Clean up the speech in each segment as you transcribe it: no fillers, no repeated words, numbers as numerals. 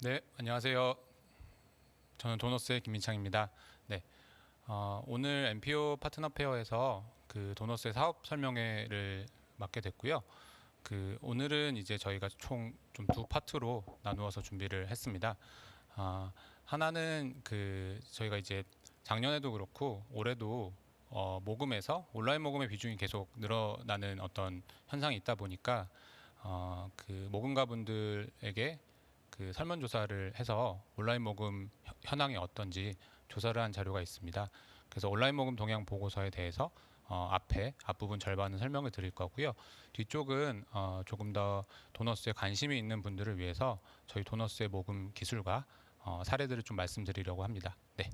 네, 안녕하세요. 저는 도너스의 김민창입니다. 네, 오늘 MPO 파트너 페어에서 그 도너스의 사업 설명회를 맡게 됐고요. 오늘은 이제 저희가 총 좀 두 파트로 나누어서 준비를 했습니다. 하나는 저희가 이제 작년에도 그렇고 올해도 모금에서 온라인 모금의 비중이 계속 늘어나는 어떤 현상이 있다 보니까 모금가분들에게 설문조사를 해서 온라인 모금 현황이 어떤지 조사를 한 자료가 있습니다. 그래서 온라인 모금 동향 보고서에 대해서 앞부분 절반은 설명을 드릴 거고요. 뒤쪽은 조금 더 도너스에 관심이 있는 분들을 위해서 저희 도너스의 모금 기술과 사례들을 좀 말씀드리려고 합니다. 네.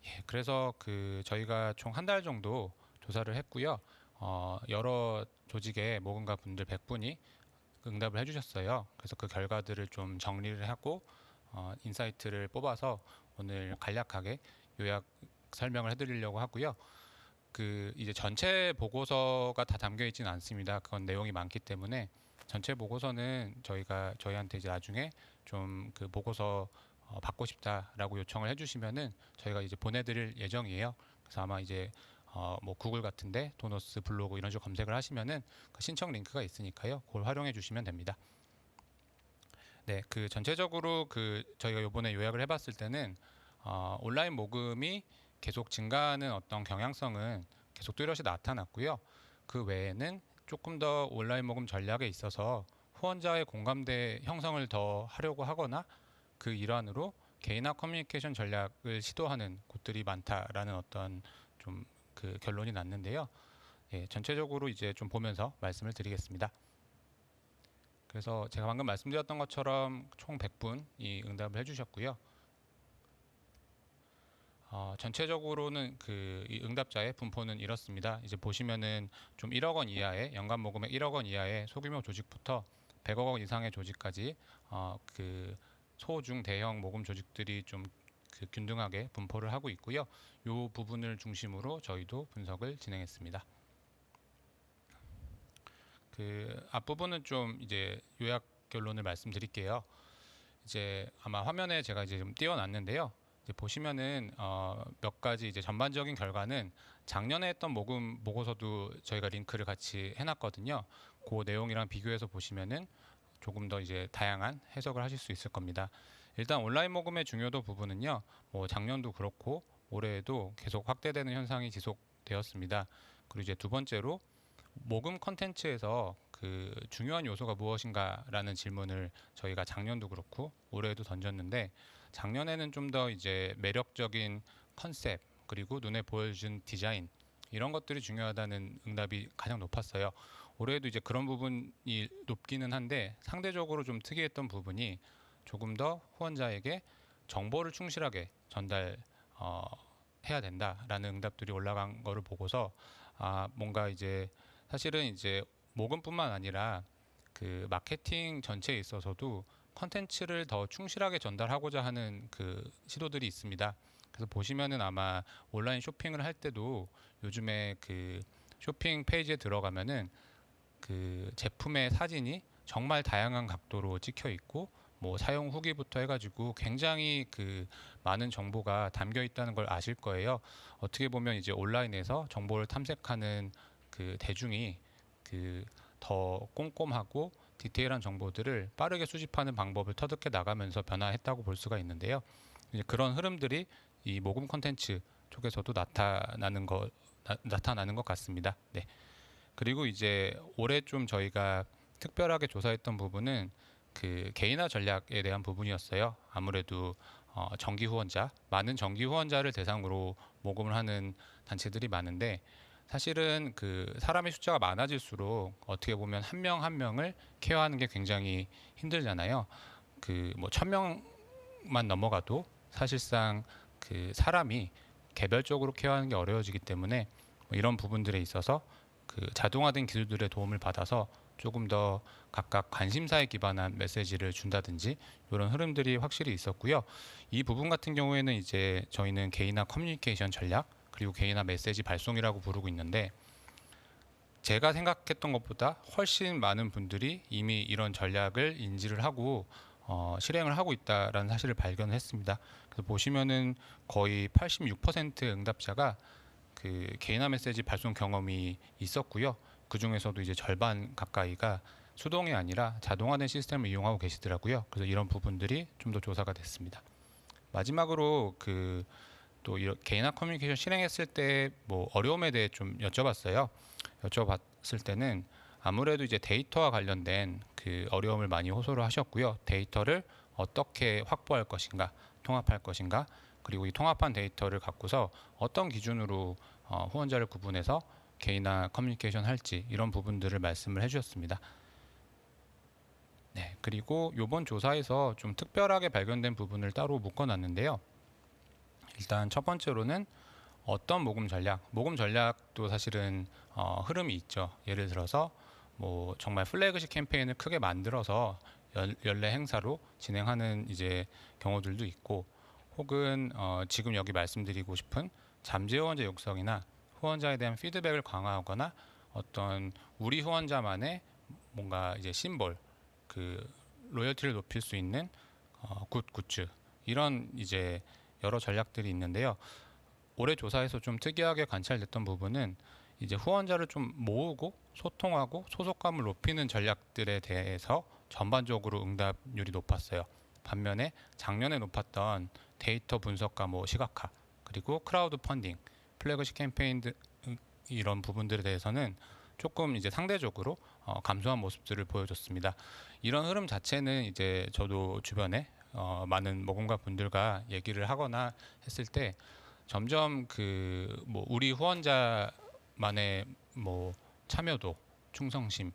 예, 그래서 저희가 총 한 달 정도 조사를 했고요. 여러 조직의 모금가 분들 100분이 응답을 해주셨어요. 그래서 그 결과들을 좀 정리를 하고 인사이트를 뽑아서 오늘 간략하게 요약 설명을 해드리려고 하고요. 이제 전체 보고서가 다 담겨 있지는 않습니다. 그건 내용이 많기 때문에 전체 보고서는 저희한테 이제 나중에 좀 그 보고서 받고 싶다라고 요청을 해주시면은 저희가 이제 보내드릴 예정이에요. 그래서 아마 이제 뭐 구글 같은데 도너스 블로그 이런 식으로 검색을 하시면은 그 신청 링크가 있으니까요. 그걸 활용해 주시면 됩니다. 네, 전체적으로 저희가 요번에 요약을 해봤을 때는 온라인 모금이 계속 증가하는 어떤 경향성은 계속 뚜렷이 나타났고요. 그 외에는 조금 더 온라인 모금 전략에 있어서 후원자의 공감대 형성을 더 하려고 하거나 그 일환으로 개인화 커뮤니케이션 전략을 시도하는 곳들이 많다라는 어떤 좀 결론이 났는데요. 예, 전체적으로 이제 좀 보면서 말씀을 드리겠습니다. 그래서 제가 방금 말씀드렸던 것처럼 총 100분이 응답을 해주셨고요. 전체적으로는 이 응답자의 분포는 이렇습니다. 이제 보시면은 좀 1억 원 이하의 연간 모금액 1억 원 이하의 소규모 조직부터 100억 원 이상의 조직까지 소중 대형 모금 조직들이 좀 균등하게 분포를 하고 있고요. 이 부분을 중심으로 저희도 분석을 진행했습니다. 앞부분은 좀 이제 요약 결론을 말씀드릴게요. 이제 아마 화면에 제가 이제 좀 띄워놨는데요. 이제 보시면은 몇 가지 이제 전반적인 결과는 작년에 했던 모금 보고서도 저희가 링크를 같이 해놨거든요. 그 내용이랑 비교해서 보시면은 조금 더 이제 다양한 해석을 하실 수 있을 겁니다. 일단 온라인 모금의 중요도 부분은요. 뭐 작년도 그렇고 올해에도 계속 확대되는 현상이 지속되었습니다. 그리고 이제 두 번째로 모금 컨텐츠에서 중요한 요소가 무엇인가라는 질문을 저희가 작년도 그렇고 올해도 던졌는데 작년에는 좀 더 이제 매력적인 컨셉 그리고 눈에 보여준 디자인 이런 것들이 중요하다는 응답이 가장 높았어요. 올해도 이제 그런 부분이 높기는 한데 상대적으로 좀 특이했던 부분이 조금 더 후원자에게 정보를 충실하게 전달 해야 된다라는 응답들이 올라간 거를 보고서 뭔가 이제 사실은 이제 모금뿐만 아니라 마케팅 전체에 있어서도 컨텐츠를 더 충실하게 전달하고자 하는 시도들이 있습니다. 그래서 보시면은 아마 온라인 쇼핑을 할 때도 요즘에 쇼핑 페이지에 들어가면은 제품의 사진이 정말 다양한 각도로 찍혀 있고 뭐 사용 후기부터 해가지고 굉장히 많은 정보가 담겨 있다는 걸 아실 거예요. 어떻게 보면 이제 온라인에서 정보를 탐색하는 대중이 더 꼼꼼하고 디테일한 정보들을 빠르게 수집하는 방법을 터득해 나가면서 변화했다고 볼 수가 있는데요. 이제 그런 흐름들이 이 모금 콘텐츠 쪽에서도 나타나는 것 같습니다. 네. 그리고 이제 올해 좀 저희가 특별하게 조사했던 부분은 개인화 전략에 대한 부분이었어요. 아무래도 많은 정기 후원자를 대상으로 모금을 하는 단체들이 많은데 사실은 사람의 숫자가 많아질수록 어떻게 보면 한 명 한 명을 케어하는 게 굉장히 힘들잖아요. 뭐 1000명만 넘어가도 사실상 사람이 개별적으로 케어하는 게 어려워지기 때문에 뭐 이런 부분들에 있어서 자동화된 기술들의 도움을 받아서 조금 더 각각 관심사에 기반한 메시지를 준다든지 이런 흐름들이 확실히 있었고요. 이 부분 같은 경우에는 이제 저희는 개인화 커뮤니케이션 전략 그리고 개인화 메시지 발송이라고 부르고 있는데 제가 생각했던 것보다 훨씬 많은 분들이 이미 이런 전략을 인지를 하고 실행을 하고 있다라는 사실을 발견했습니다. 그래서 보시면은 거의 86% 응답자가 그 개인화 메시지 발송 경험이 있었고요. 그 중에서도 이제 절반 가까이가 수동이 아니라 자동화된 시스템을 이용하고 계시더라고요. 그래서 이런 부분들이 좀 더 조사가 됐습니다. 마지막으로 그 또 개인화 커뮤니케이션 실행했을 때 뭐 어려움에 대해 좀 여쭤봤어요. 여쭤봤을 때는 아무래도 이제 데이터와 관련된 그 어려움을 많이 호소를 하셨고요. 데이터를 어떻게 확보할 것인가, 통합할 것인가, 그리고 이 통합한 데이터를 갖고서 어떤 기준으로 후원자를 구분해서 개인화 커뮤니케이션 할지 이런 부분들을 말씀을 해주셨습니다. 네, 그리고 이번 조사에서 좀 특별하게 발견된 부분을 따로 묶어놨는데요. 일단 첫 번째로는 어떤 모금 전략도 사실은 흐름이 있죠. 예를 들어서 뭐 정말 플래그십 캠페인을 크게 만들어서 연례 행사로 진행하는 이제 경우들도 있고, 혹은 지금 여기 말씀드리고 싶은 잠재 후원자 육성이나 후원자에 대한 피드백을 강화하거나 어떤 우리 후원자만의 뭔가 이제 심볼, 그 로열티를 높일 수 있는 굿즈, 이런 이제 여러 전략들이 있는데요. 올해 조사에서 좀 특이하게 관찰됐던 부분은 이제 후원자를 좀 모으고 소통하고 소속감을 높이는 전략들에 대해서 전반적으로 응답률이 높았어요. 반면에 작년에 높았던 데이터 분석과 뭐 시각화, 그리고 크라우드 펀딩, 플래그십 캠페인 이런 부분들에 대해서는 조금 이제 상대적으로 감소한 모습들을 보여줬습니다. 이런 흐름 자체는 이제 저도 주변에 많은 모금가 분들과 얘기를 하거나 했을 때 점점 그 뭐 우리 후원자만의 뭐 참여도, 충성심,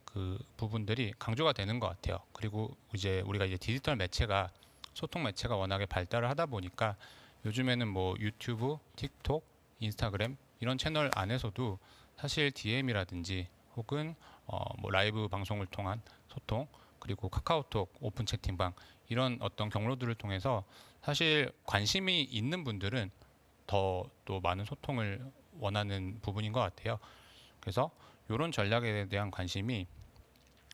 그 부분들이 강조가 되는 것 같아요. 그리고 이제 우리가 이제 디지털 매체가, 소통 매체가 워낙에 발달을 하다 보니까 요즘에는 뭐 유튜브, 틱톡, 인스타그램 이런 채널 안에서도 사실 DM이라든지 혹은 뭐 라이브 방송을 통한 소통, 그리고 카카오톡 오픈 채팅방 이런 어떤 경로들을 통해서 사실 관심이 있는 분들은 더 또 많은 소통을 원하는 부분인 것 같아요. 그래서 이런 전략에 대한 관심이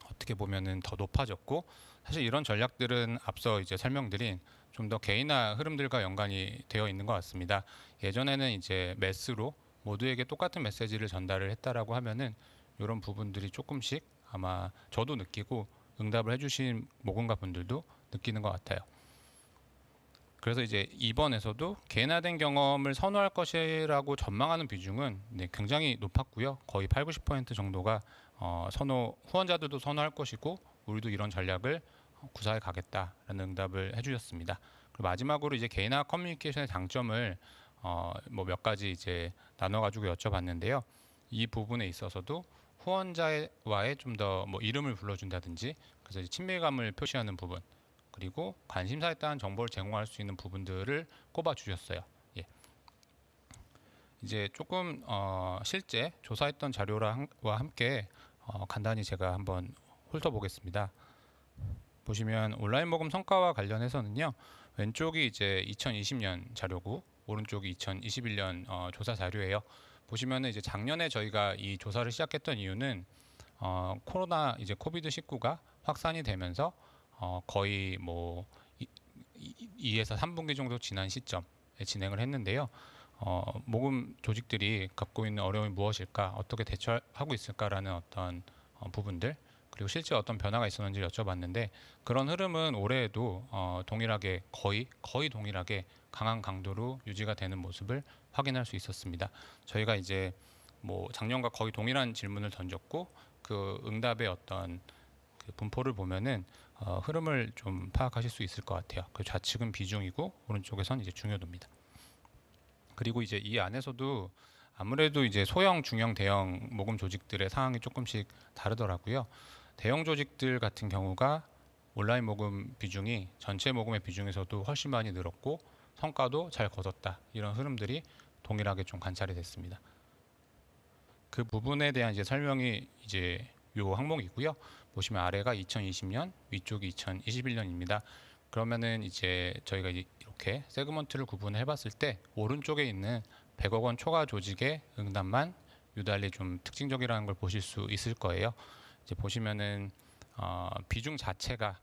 어떻게 보면은 더 높아졌고, 사실 이런 전략들은 앞서 이제 설명드린 좀 더 개인화 흐름들과 연관이 되어 있는 것 같습니다. 예전에는 이제 매스로 모두에게 똑같은 메시지를 전달을 했다라고 하면은 이런 부분들이 조금씩 아마 저도 느끼고 응답을 해주신 모금가 분들도 느끼는 것 같아요. 그래서 이제 이번에서도 개인화된 경험을 선호할 것이라고 전망하는 비중은 굉장히 높았고요. 거의 8, 90% 정도가 후원자들도 선호할 것이고 우리도 이런 전략을 구사해 가겠다라는 응답을 해주셨습니다. 그리고 마지막으로 이제 개인화 커뮤니케이션의 장점을 뭐 몇 가지 이제 나눠가지고 여쭤봤는데요. 이 부분에 있어서도 후원자와의 좀 더 뭐 이름을 불러준다든지, 그래서 친밀감을 표시하는 부분, 그리고 관심사에 따른 정보를 제공할 수 있는 부분들을 꼽아 주셨어요. 예. 이제 조금 실제 조사했던 자료와 함께 간단히 제가 한번 훑어보겠습니다. 보시면 온라인 모금 성과와 관련해서는요, 왼쪽이 이제 2020년 자료고 오른쪽이 2021년 조사 자료예요. 보시면은 이제 작년에 저희가 이 조사를 시작했던 이유는 코로나 이제 코비드-19가 확산이 되면서 거의 뭐 2에서 3분기 정도 지난 시점에 진행을 했는데요. 모금 조직들이 갖고 있는 어려움이 무엇일까, 어떻게 대처하고 있을까라는 어떤 부분들, 그리고 실제 어떤 변화가 있었는지 여쭤봤는데, 그런 흐름은 올해에도 동일하게 거의 동일하게 강한 강도로 유지가 되는 모습을 확인할 수 있었습니다. 저희가 이제 뭐 작년과 거의 동일한 질문을 던졌고 그 응답의 어떤 그 분포를 보면은 흐름을 좀 파악하실 수 있을 것 같아요. 그 좌측은 비중이고 오른쪽에선 이제 중요도입니다. 그리고 이제 이 안에서도 아무래도 이제 소형, 중형, 대형 모금 조직들의 상황이 조금씩 다르더라고요. 대형 조직들 같은 경우가 온라인 모금 비중이 전체 모금의 비중에서도 훨씬 많이 늘었고 성과도 잘 거뒀다, 이런 흐름들이 동일하게 좀 관찰이 됐습니다. 그 부분에 대한 이제 설명이 이제 요 항목이고요. 보시면 아래가 2020년, 위쪽이 2021년입니다. 그러면은 이제 저희가 이렇게 세그먼트를 구분해 봤을 때 오른쪽에 있는 100억 원 초과 조직의 응답만 유달리 좀 특징적이라는 걸 보실 수 있을 거예요. 이제 보시면은 비중 자체가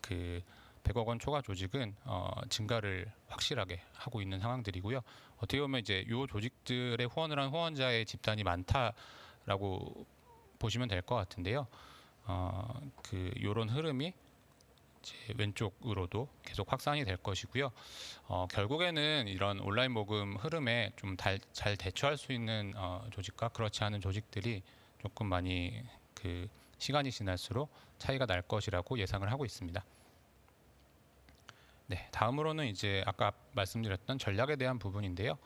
그 100억 원 초과 조직은 증가를 확실하게 하고 있는 상황들이고요. 어떻게 보면 이제 요 조직들의 후원을 한 후원자의 집단이 많다라고 보시면 될 것 같은데요. 그 요런 흐름이 이제 왼쪽으로도 계속 확산이 될 것이고요. 결국에는 이런 온라인 모금 흐름에 좀 잘 대처할 수 있는 조직과 그렇지 않은 조직들이 조금 많이 그 시간이 지날수록 차이가 날 것이라고 예상을 하고 있습니다. 네, 다음으로는 이제 아까 말씀드렸던 전략에 대한 부분인데요.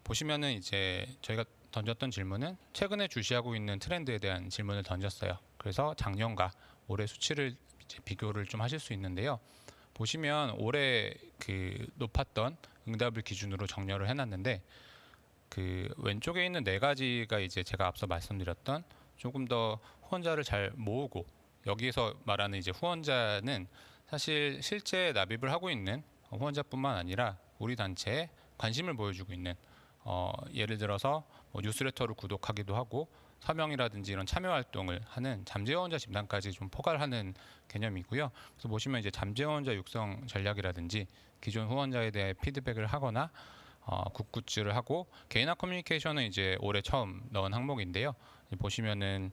보시면은 이제 저희가 던졌던 질문은 최근에 주시하고 있는 트렌드에 대한 질문을 던졌어요. 그래서 작년과 올해 수치를 이제 비교를 좀 하실 수 있는데요. 보시면 올해 그 높았던 응답을 기준으로 정렬을 해놨는데 그 왼쪽에 있는 네 가지가 이제 제가 앞서 말씀드렸던 조금 더 후원자를 잘 모으고 여기에서 말하는 이제 후원자는 사실 실제 납입을 하고 있는 후원자뿐만 아니라 우리 단체에 관심을 보여주고 있는 예를 들어서 뭐 뉴스레터를 구독하기도 하고 서명이라든지 이런 참여 활동을 하는 잠재 후원자 집단까지 좀 포괄하는 개념이고요. 그래서 보시면 이제 잠재 후원자 육성 전략이라든지 기존 후원자에 대해 피드백을 하거나 굿굿즈를 하고 개인화 커뮤니케이션은 이제 올해 처음 넣은 항목인데요. 보시면은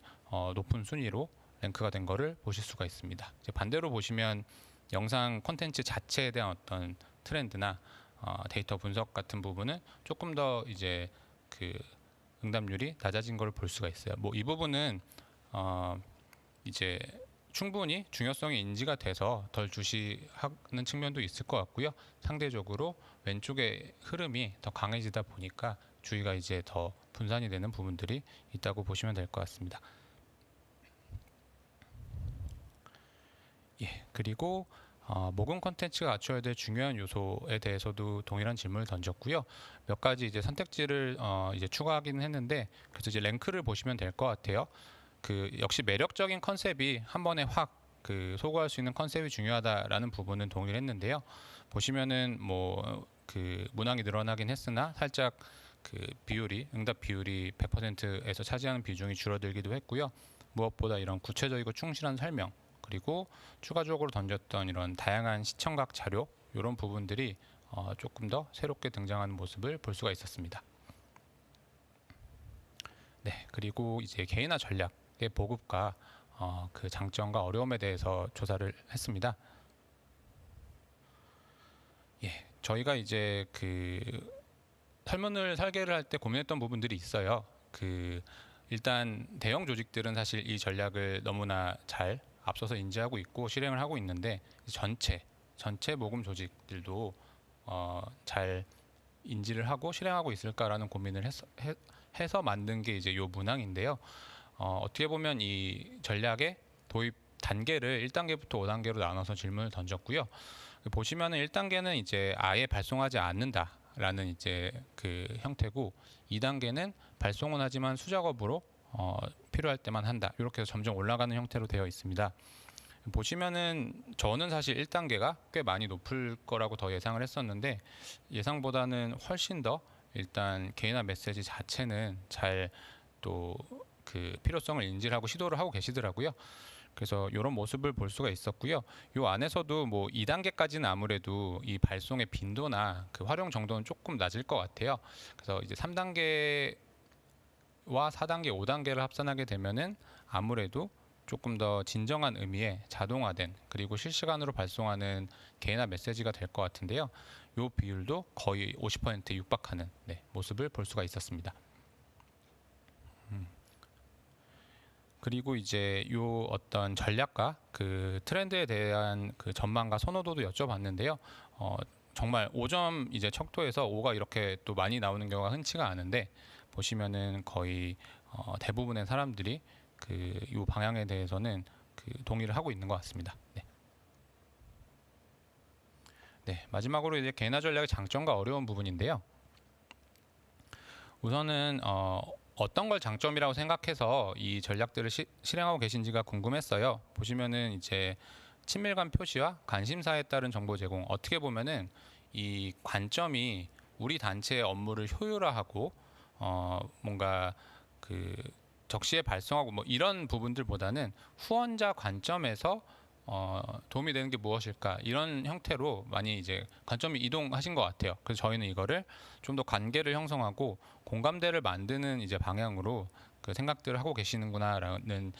높은 순위로 랭크가 된 거를 보실 수가 있습니다. 이제 반대로 보시면 영상 콘텐츠 자체에 대한 어떤 트렌드나 데이터 분석 같은 부분은 조금 더 이제 그 응답률이 낮아진 걸 볼 수가 있어요. 뭐 이 부분은 이제 충분히 중요성이 인지가 돼서 덜 주시하는 측면도 있을 것 같고요. 상대적으로 왼쪽의 흐름이 더 강해지다 보니까 주의가 이제 더 분산이 되는 부분들이 있다고 보시면 될 것 같습니다. 예, 그리고 모금 콘텐츠가 갖춰야 될 중요한 요소에 대해서도 동일한 질문을 던졌고요. 몇 가지 이제 선택지를 이제 추가하기는 했는데 그래서 이제 랭크를 보시면 될 것 같아요. 그 역시 매력적인 컨셉이 한 번에 확 그 소구할 수 있는 컨셉이 중요하다라는 부분은 동의를 했는데요. 보시면은 뭐 그 문항이 늘어나긴 했으나 살짝 그 비율이 응답 비율이 100%에서 차지하는 비중이 줄어들기도 했고요. 무엇보다 이런 구체적이고 충실한 설명 그리고 추가적으로 던졌던 이런 다양한 시청각 자료 이런 부분들이 조금 더 새롭게 등장하는 모습을 볼 수가 있었습니다. 네, 그리고 이제 개인화 전략의 보급과 그 장점과 어려움에 대해서 조사를 했습니다. 예, 저희가 이제 그 설문을 설계를 할 때 고민했던 부분들이 있어요. 그 일단 대형 조직들은 사실 이 전략을 너무나 잘 앞서서 인지하고 있고 실행을 하고 있는데 전체 모금 조직들도 잘 인지를 하고 실행하고 있을까라는 고민을 해서 만든 게 이제 요 문항인데요. 어떻게 보면 이 전략의 도입 단계를 1단계부터 5단계로 나눠서 질문을 던졌고요. 보시면은 1단계는 이제 아예 발송하지 않는다라는 이제 그 형태고 2단계는 발송은 하지만 수작업으로 필요할 때만 한다. 이렇게 해서 점점 올라가는 형태로 되어 있습니다. 보시면은 저는 사실 1단계가 꽤 많이 높을 거라고 더 예상을 했었는데 예상보다는 훨씬 더 일단 개인화 메시지 자체는 잘 또 그 필요성을 인지를 하고 시도를 하고 계시더라고요. 그래서 이런 모습을 볼 수가 있었고요. 이 안에서도 뭐 2단계까지는 아무래도 이 발송의 빈도나 그 활용 정도는 조금 낮을 것 같아요. 그래서 이제 3단계와 4단계, 5단계를 합산하게 되면은 아무래도 조금 더 진정한 의미의 자동화된 그리고 실시간으로 발송하는 개인화 메시지가 될 것 같은데요. 이 비율도 거의 50%에 육박하는 모습을 볼 수가 있었습니다. 그리고 이제 요 어떤 전략과 그 트렌드에 대한 그 전망과 선호도도 여쭤봤는데요. 정말 5점 이제 척도에서 5가 이렇게 또 많이 나오는 경우가 흔치가 않은데 보시면은 거의 대부분의 사람들이 그 요 방향에 대해서는 그 동의를 하고 있는 것 같습니다. 네, 마지막으로 이제 개인화 전략의 장점과 어려운 부분인데요. 우선은 어떤 걸 장점이라고 생각해서 이 전략들을 실행하고 계신지가 궁금했어요. 보시면은 이제 친밀감 표시와 관심사에 따른 정보 제공. 어떻게 보면은 이 관점이 우리 단체의 업무를 효율화하고 뭔가 그 적시에 발송하고 뭐 이런 부분들보다는 후원자 관점에서 도움이 되는 게 무엇일까 이런 형태로 많이 이제 관점이 이동하신 것 같아요. 그래서 저희는 이거를 좀 더 관계를 형성하고 공감대를 만드는 이제 방향으로 그 생각들을 하고 계시는구나라는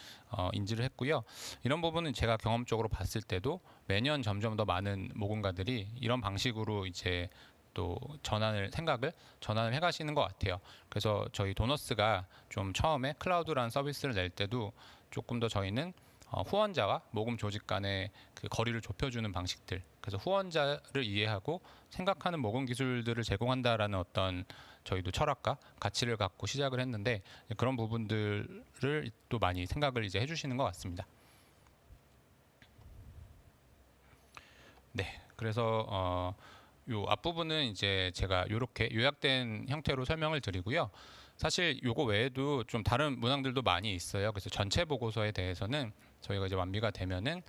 인지를 했고요. 이런 부분은 제가 경험적으로 봤을 때도 매년 점점 더 많은 모금가들이 이런 방식으로 이제 또 생각을 전환을 해가시는 것 같아요. 그래서 저희 도너스가 좀 처음에 클라우드라는 서비스를 낼 때도 조금 더 저희는 후원자와 모금 조직 간의 그 거리를 좁혀주는 방식들, 그래서 후원자를 이해하고 생각하는 모금 기술들을 제공한다라는 어떤 저희도 철학과 가치를 갖고 시작을 했는데, 그런 부분들을 또 많이 생각을 이제 해주시는 것 같습니다. 네, 그래서 요 앞부분은 이제 제가 이렇게 요약된 형태로 설명을 드리고요. 사실 요거 외에도 좀 다른 문항들도 많이 있어요. 그래서 전체 보고서에 대해서는 저희가 이제 완비가 되면은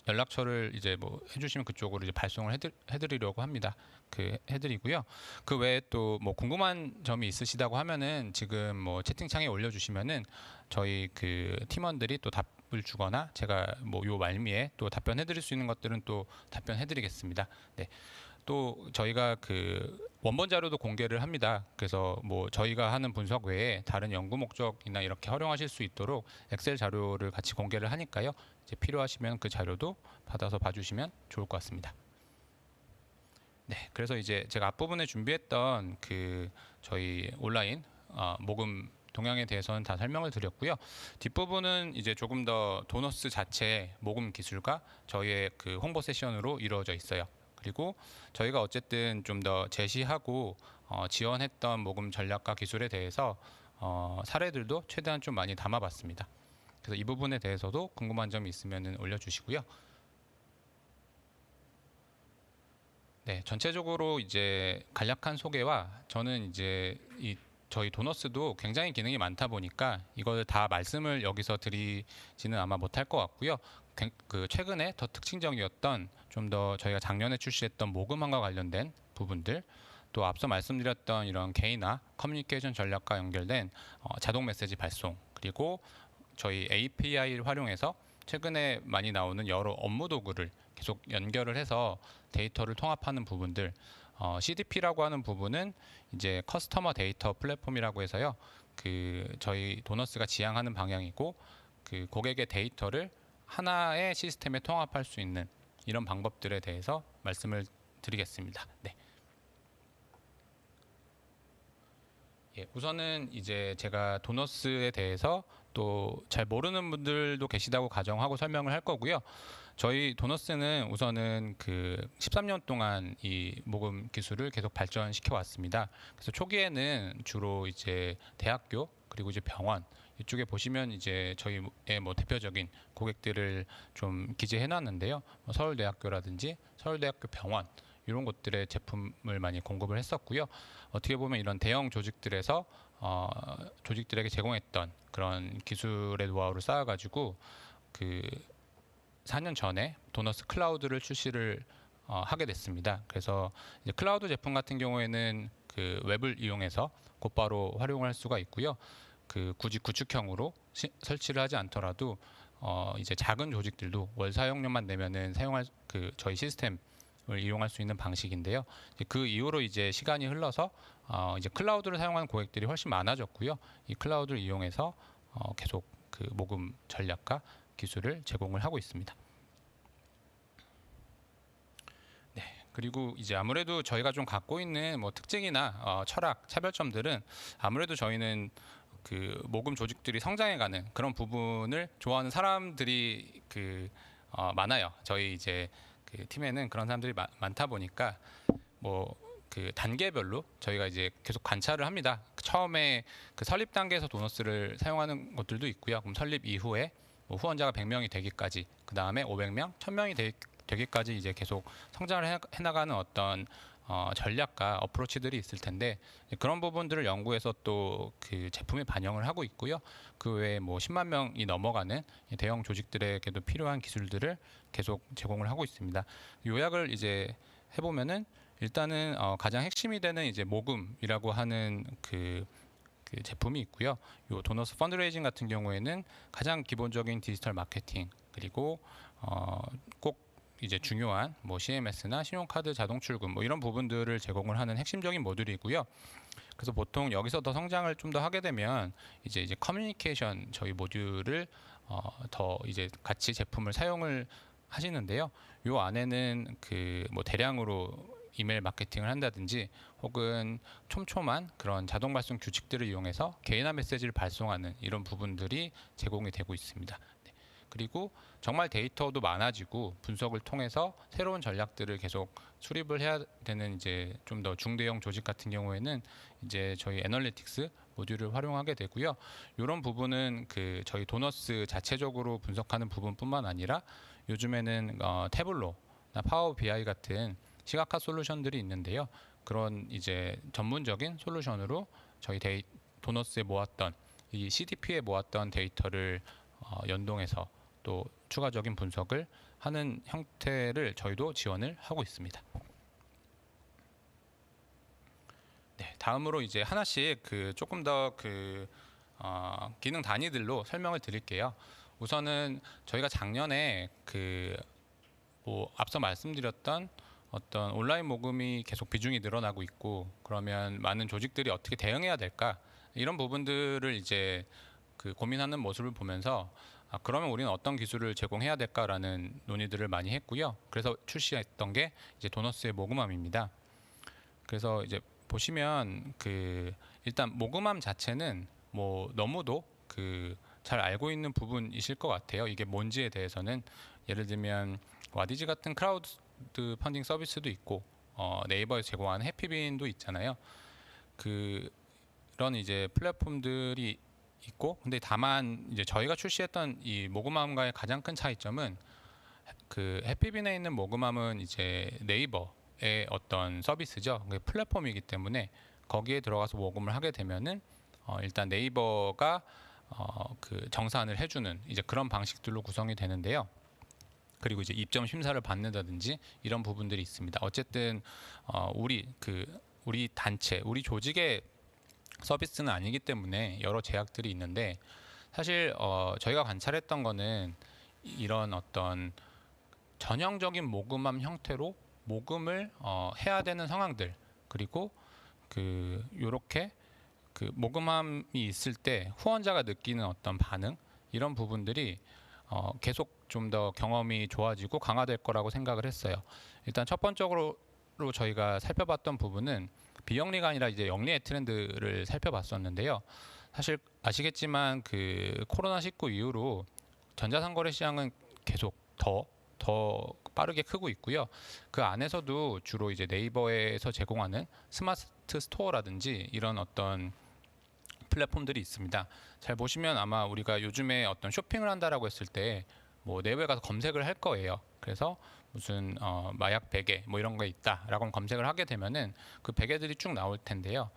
연락처를 이제 뭐 해주시면 그쪽으로 이제 발송을 해드리려고 합니다. 해드리고요. 그 외에 또 뭐 궁금한 점이 있으시다고 하면은 지금 뭐 채팅창에 올려주시면은 저희 그 팀원들이 또 답을 주거나 제가 뭐 요 말미에 또 답변해드릴 수 있는 것들은 또 답변해드리겠습니다. 네. 또 저희가 그 원본 자료도 공개를 합니다. 그래서 뭐 저희가 하는 분석 외에 다른 연구 목적이나 이렇게 활용하실 수 있도록 엑셀 자료를 같이 공개를 하니까요. 이제 필요하시면 그 자료도 받아서 봐주시면 좋을 것 같습니다. 네, 그래서 이제 제가 앞부분에 준비했던 그 저희 온라인 모금 동향에 대해서는 다 설명을 드렸고요. 뒷부분은 이제 조금 더 도너스 자체 모금 기술과 저희의 그 홍보 세션으로 이루어져 있어요. 그리고 저희가 어쨌든 좀 더 제시하고 지원했던 모금 전략과 기술에 대해서 사례들도 최대한 좀 많이 담아봤습니다. 그래서 이 부분에 대해서도 궁금한 점이 있으면 올려주시고요. 네, 전체적으로 이제 간략한 소개와 저는 이제 저희 도너스도 굉장히 기능이 많다 보니까 이걸 다 말씀을 여기서 드리지는 아마 못할 것 같고요. 그 최근에 더 특징적이었던 좀 더 저희가 작년에 출시했던 모금함과 관련된 부분들, 또 앞서 말씀드렸던 이런 개인화 커뮤니케이션 전략과 연결된 자동 메시지 발송, 그리고 저희 API를 활용해서 최근에 많이 나오는 여러 업무 도구를 계속 연결을 해서 데이터를 통합하는 부분들, CDP라고 하는 부분은 이제 커스터머 데이터 플랫폼이라고 해서요. 그 저희 도너스가 지향하는 방향이고, 그 고객의 데이터를 하나의 시스템에 통합할 수 있는 이런 방법들에 대해서 말씀을 드리겠습니다. 네. 예, 우선은 이제 제가 도너스에 대해서 또 잘 모르는 분들도 계시다고 가정하고 설명을 할 거고요. 저희 도너스는 우선은 그 13년 동안 이 모금 기술을 계속 발전시켜 왔습니다. 그래서 초기에는 주로 이제 대학교 그리고 이제 병원 이쪽에 보시면 이제 저희의 뭐 대표적인 고객들을 좀 기재해 놨는데요. 서울대학교라든지 서울대학교 병원 이런 곳들의 제품을 많이 공급을 했었고요. 어떻게 보면 이런 대형 조직들에서 조직들에게 제공했던 그런 기술의 노하우를 쌓아가지고 그 4년 전에 도너스 클라우드를 출시를 하게 됐습니다. 그래서 이제 클라우드 제품 같은 경우에는 그 웹을 이용해서 곧바로 활용을 할 수가 있고요. 그 굳이 구축형으로 설치를 하지 않더라도 이제 작은 조직들도 월 사용료만 내면은 사용할 그 저희 시스템을 이용할 수 있는 방식인데요. 그 이후로 이제 시간이 흘러서 이제 클라우드를 사용하는 고객들이 훨씬 많아졌고요. 이 클라우드를 이용해서 계속 그 모금 전략과 기술을 제공을 하고 있습니다. 네, 그리고 이제 아무래도 저희가 좀 갖고 있는 뭐 특징이나 철학, 차별점들은 아무래도 저희는 그 모금 조직들이 성장해가는 그런 부분을 좋아하는 사람들이 많아요. 저희 이제 그 팀에는 그런 사람들이 많다 보니까 뭐 그 단계별로 저희가 이제 계속 관찰을 합니다. 처음에 그 설립 단계에서 도너스를 사용하는 것들도 있고요. 그럼 설립 이후에 뭐 후원자가 100명이 되기까지, 그 다음에 500명, 1000명이 되기까지 이제 계속 성장을 해나가는 어떤 전략과 어프로치들이 있을 텐데, 그런 부분들을 연구해서 또 그 제품에 반영을 하고 있고요. 그 외에 뭐 10만 명이 넘어가는 대형 조직들에게도 필요한 기술들을 계속 제공을 하고 있습니다. 요약을 이제 해보면은 일단은 가장 핵심이 되는 이제 모금이라고 하는 그 제품이 있고요. 요 도너스 펀드레이징 같은 경우에는 가장 기본적인 디지털 마케팅, 그리고 꼭 이제 중요한 뭐 CMS나 신용카드 자동 출금 뭐 이런 부분들을 제공을 하는 핵심적인 모듈이고요. 그래서 보통 여기서 더 성장을 좀 더 하게 되면 이제 커뮤니케이션 저희 모듈을 더 이제 같이 제품을 사용을 하시는데요. 요 안에는 그 뭐 대량으로 이메일 마케팅을 한다든지 혹은 촘촘한 그런 자동 발송 규칙들을 이용해서 개인화 메시지를 발송하는 이런 부분들이 제공이 되고 있습니다. 네. 그리고 정말 데이터도 많아지고 분석을 통해서 새로운 전략들을 계속 수립을 해야 되는 이제 좀 더 중대형 조직 같은 경우에는 이제 저희 애널리틱스 모듈을 활용하게 되고요. 이런 부분은 그 저희 도너스 자체적으로 분석하는 부분뿐만 아니라 요즘에는 태블로나 파워 BI 같은 시각화 솔루션들이 있는데요. 그런 이제 전문적인 솔루션으로 저희 도너스에 모았던 이 CDP에 모았던 데이터를 연동해서 또 추가적인 분석을 하는 형태를 저희도 지원을 하고 있습니다. 네, 다음으로 이제 하나씩 그 조금 더 그 기능 단위들로 설명을 드릴게요. 우선은 저희가 작년에 그 뭐 앞서 말씀드렸던 어떤 온라인 모금이 계속 비중이 늘어나고 있고 그러면 많은 조직들이 어떻게 대응해야 될까 이런 부분들을 이제 그 고민하는 모습을 보면서 그러면 우리는 어떤 기술을 제공해야 될까라는 논의들을 많이 했고요. 그래서 출시했던 게 이제 도너스의 모금함입니다. 그래서 이제 보시면 그 일단 모금함 자체는 뭐 너무도 그 잘 알고 있는 부분이실 것 같아요. 이게 뭔지에 대해서는 예를 들면 와디즈 같은 크라우드 펀딩 서비스도 있고 네이버에서 제공하는 해피빈도 있잖아요. 그런 이제 플랫폼들이 있고 근데 다만 이제 저희가 출시했던 이 모금함과의 가장 큰 차이점은 그 해피빈에 있는 모금함은 이제 네이버의 어떤 서비스죠. 플랫폼이기 때문에 거기에 들어가서 모금을 하게 되면은 일단 네이버가 그 정산을 해주는 이제 그런 방식들로 구성이 되는데요. 그리고 이제 입점 심사를 받는다든지 이런 부분들이 있습니다. 어쨌든 우리 단체, 우리 조직의 서비스는 아니기 때문에 여러 제약들이 있는데 사실 저희가 관찰했던 거는 이런 어떤 전형적인 모금함 형태로 모금을 해야 되는 상황들 그리고 그 요렇게 그 모금함이 있을 때 후원자가 느끼는 어떤 반응 이런 부분들이 계속 좀 더 경험이 좋아지고 강화될 거라고 생각을 했어요. 일단 첫 번째로 저희가 살펴봤던 부분은 비영리가 아니라 이제 영리의 트렌드를 살펴봤었는데요. 사실 아시겠지만 그 코로나19 이후로 전자상거래 시장은 계속 더 빠르게 크고 있고요. 그 안에서도 주로 이제 네이버에서 제공하는 스마트 스토어라든지 이런 어떤 플랫폼들이 있습니다. 잘 보시면 아마 우리가 요즘에 어떤 쇼핑을 한다라고 했을 때 뭐 네이버에 가서 검색을 할 거예요. 그래서 무슨 마약 베개 뭐 이런 거 있다라고 검색을 하게 되면은 그 베개들이 쭉 나올 텐데요.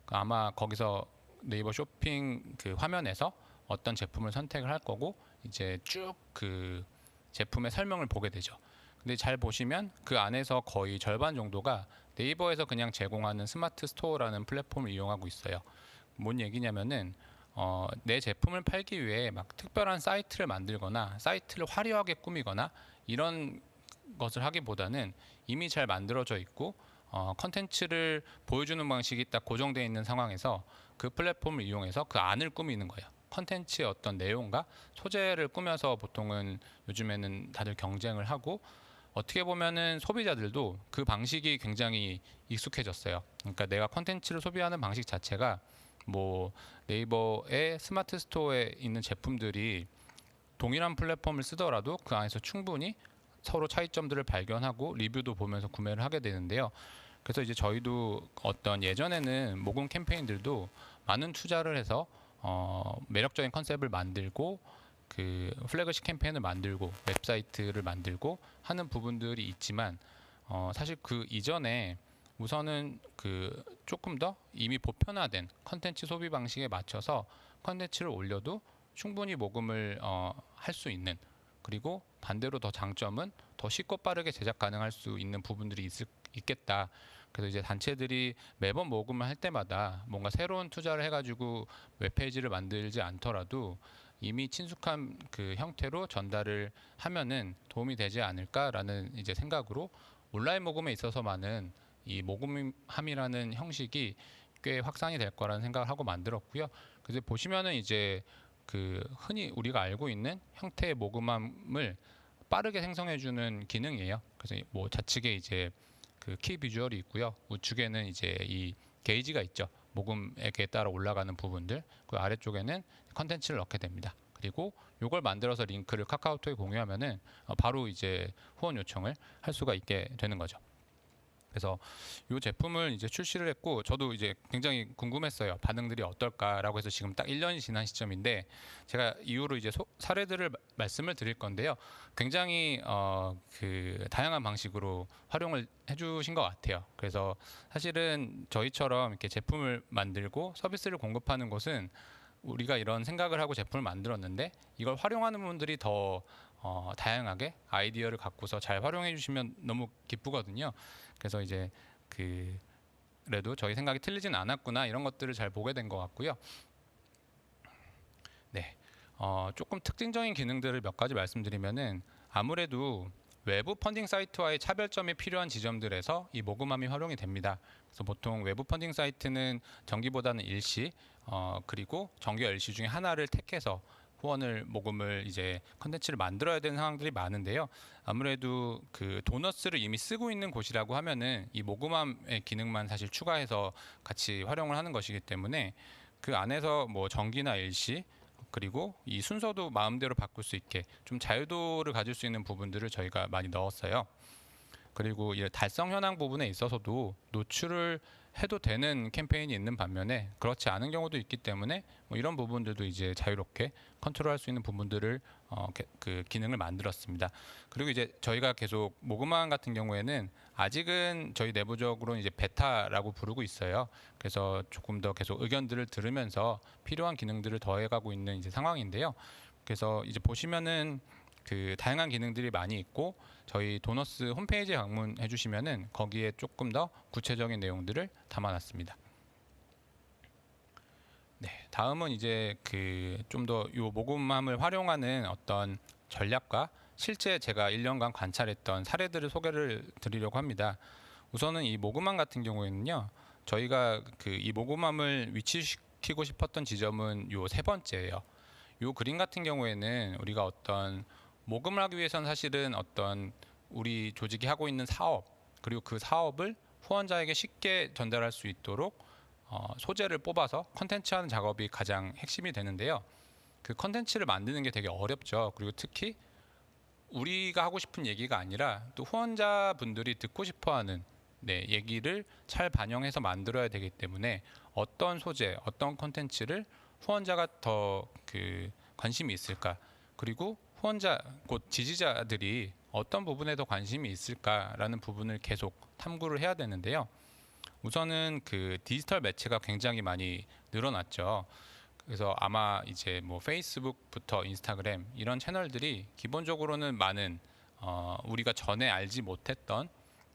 아마 거기서 네이버 쇼핑 그 화면에서 어떤 제품을 선택을 할 거고 이제 쭉 그 제품의 설명을 보게 되죠. 근데 잘 보시면 그 안에서 거의 절반 정도가 네이버에서 그냥 제공하는 스마트 스토어라는 플랫폼을 이용하고 있어요. 뭔 얘기냐면은 내 제품을 팔기 위해 막 특별한 사이트를 만들거나 사이트를 화려하게 꾸미거나 이런 것을 하기보다는 이미 잘 만들어져 있고 컨텐츠를 보여주는 방식이 딱 고정되어 있는 상황에서 그 플랫폼을 이용해서 그 안을 꾸미는 거예요. 컨텐츠의 어떤 내용과 소재를 꾸며서 보통은 요즘에는 다들 경쟁을 하고 어떻게 보면은 소비자들도 그 방식이 굉장히 익숙해졌어요. 그러니까 내가 컨텐츠를 소비하는 방식 자체가 뭐 네이버의 스마트 스토어에 있는 제품들이 동일한 플랫폼을 쓰더라도 그 안에서 충분히 서로 차이점들을 발견하고 리뷰도 보면서 구매를 하게 되는데요. 그래서 이제 저희도 어떤 예전에는 모금 캠페인들도 많은 투자를 해서 매력적인 컨셉을 만들고 그 플래그십 캠페인을 만들고 웹사이트를 만들고 하는 부분들이 있지만 사실 그 이전에 우선은 그 조금 더 이미 보편화된 컨텐츠 소비 방식에 맞춰서 컨텐츠를 올려도 충분히 모금을 할 수 있는 그리고 반대로 더 장점은 더 쉽고 빠르게 제작 가능할 수 있는 부분들이 있겠다. 그래서 이제 단체들이 매번 모금을 할 때마다 뭔가 새로운 투자를 해가지고 웹페이지를 만들지 않더라도 이미 친숙한 그 형태로 전달을 하면은 도움이 되지 않을까라는 이제 생각으로 온라인 모금에 있어서만은 이 모금함이라는 형식이 꽤 확산이 될 거라는 생각을 하고 만들었고요. 그래서 보시면은 이제 그 흔히 우리가 알고 있는 형태의 모금함을 빠르게 생성해주는 기능이에요. 그래서 뭐 좌측에 이제 그 키 비주얼이 있고요. 우측에는 이제 이 게이지가 있죠. 모금액에 따라 올라가는 부분들. 그 아래쪽에는 컨텐츠를 넣게 됩니다. 그리고 이걸 만들어서 링크를 카카오톡에 공유하면은 바로 이제 후원 요청을 할 수가 있게 되는 거죠. 그래서 이 제품을 이제 출시를 했고 저도 이제 굉장히 궁금했어요. 반응들이 어떨까라고 해서 지금 딱 1년이 지난 시점인데 제가 이후로 이제 사례들을 말씀을 드릴 건데요. 굉장히 그 다양한 방식으로 활용을 해주신 것 같아요. 그래서 사실은 저희처럼 이렇게 제품을 만들고 서비스를 공급하는 곳은 우리가 이런 생각을 하고 제품을 만들었는데 이걸 활용하는 분들이 더 다양하게 아이디어를 갖고서 잘 활용해 주시면 너무 기쁘거든요. 그래서 이제 그래도 저희 생각이 틀리진 않았구나 이런 것들을 잘 보게 된 것 같고요. 네, 조금 특징적인 기능들을 몇 가지 말씀드리면은 아무래도 외부 펀딩 사이트와의 차별점이 필요한 지점들에서 이 모금함이 활용이 됩니다. 그래서 보통 외부 펀딩 사이트는 정기보다는 일시, 그리고 정기 일시 중에 하나를 택해서 후원을 모금을 이제 컨텐츠를 만들어야 되는 상황들이 많은데요. 아무래도 그 도너스를 이미 쓰고 있는 곳이라고 하면은 이 모금함의 기능만 사실 추가해서 같이 활용을 하는 것이기 때문에 그 안에서 뭐 정기나 일시 그리고 이 순서도 마음대로 바꿀 수 있게 좀 자유도를 가질 수 있는 부분들을 저희가 많이 넣었어요. 그리고 이 달성 현황 부분에 있어서도 노출을 해도 되는 캠페인이 있는 반면에 그렇지 않은 경우도 있기 때문에 뭐 이런 부분들도 이제 자유롭게 컨트롤할 수 있는 부분들을 그 기능을 만들었습니다. 그리고 이제 저희가 계속 모금함 같은 경우에는 아직은 저희 내부적으로 이제 베타라고 부르고 있어요. 그래서 조금 더 계속 의견들을 들으면서 필요한 기능들을 더해가고 있는 이제 상황인데요. 그래서 이제 보시면은 그 다양한 기능들이 많이 있고 저희 도너스 홈페이지에 방문해 주시면은 거기에 조금 더 구체적인 내용들을 담아놨습니다. 네, 다음은 이제 그 좀 더 요 모금함을 활용하는 어떤 전략과 실제 제가 1년간 관찰했던 사례들을 소개를 드리려고 합니다. 우선은 이 모금함 같은 경우에는요, 저희가 그 이 모금함을 위치시키고 싶었던 지점은 요 세 번째예요. 요 그림 같은 경우에는 우리가 어떤 모금을 하기 위해서는 사실은 어떤 우리 조직이 하고 있는 사업 그리고 그 사업을 후원자에게 쉽게 전달할 수 있도록 소재를 뽑아서 컨텐츠하는 작업이 가장 핵심이 되는데요. 그 컨텐츠를 만드는 게 되게 어렵죠. 그리고 특히 우리가 하고 싶은 얘기가 아니라 또 후원자분들이 듣고 싶어하는 얘기를 잘 반영해서 만들어야 되기 때문에 어떤 소재, 어떤 컨텐츠를 후원자가 더 그 관심이 있을까? 그리고 후원자, 곧 지지자들이 어떤 부분에 더 관심이 있을까라는 부분을 계속 탐구를 해야 되는데요. 우선은 그 디지털 매체가 굉장히 많이 늘어났죠. 그래서 아마 이제 뭐 페이스북부터 인스타그램 이런 채널들이 기본적으로는 많은 우리가 전에 알지 못했던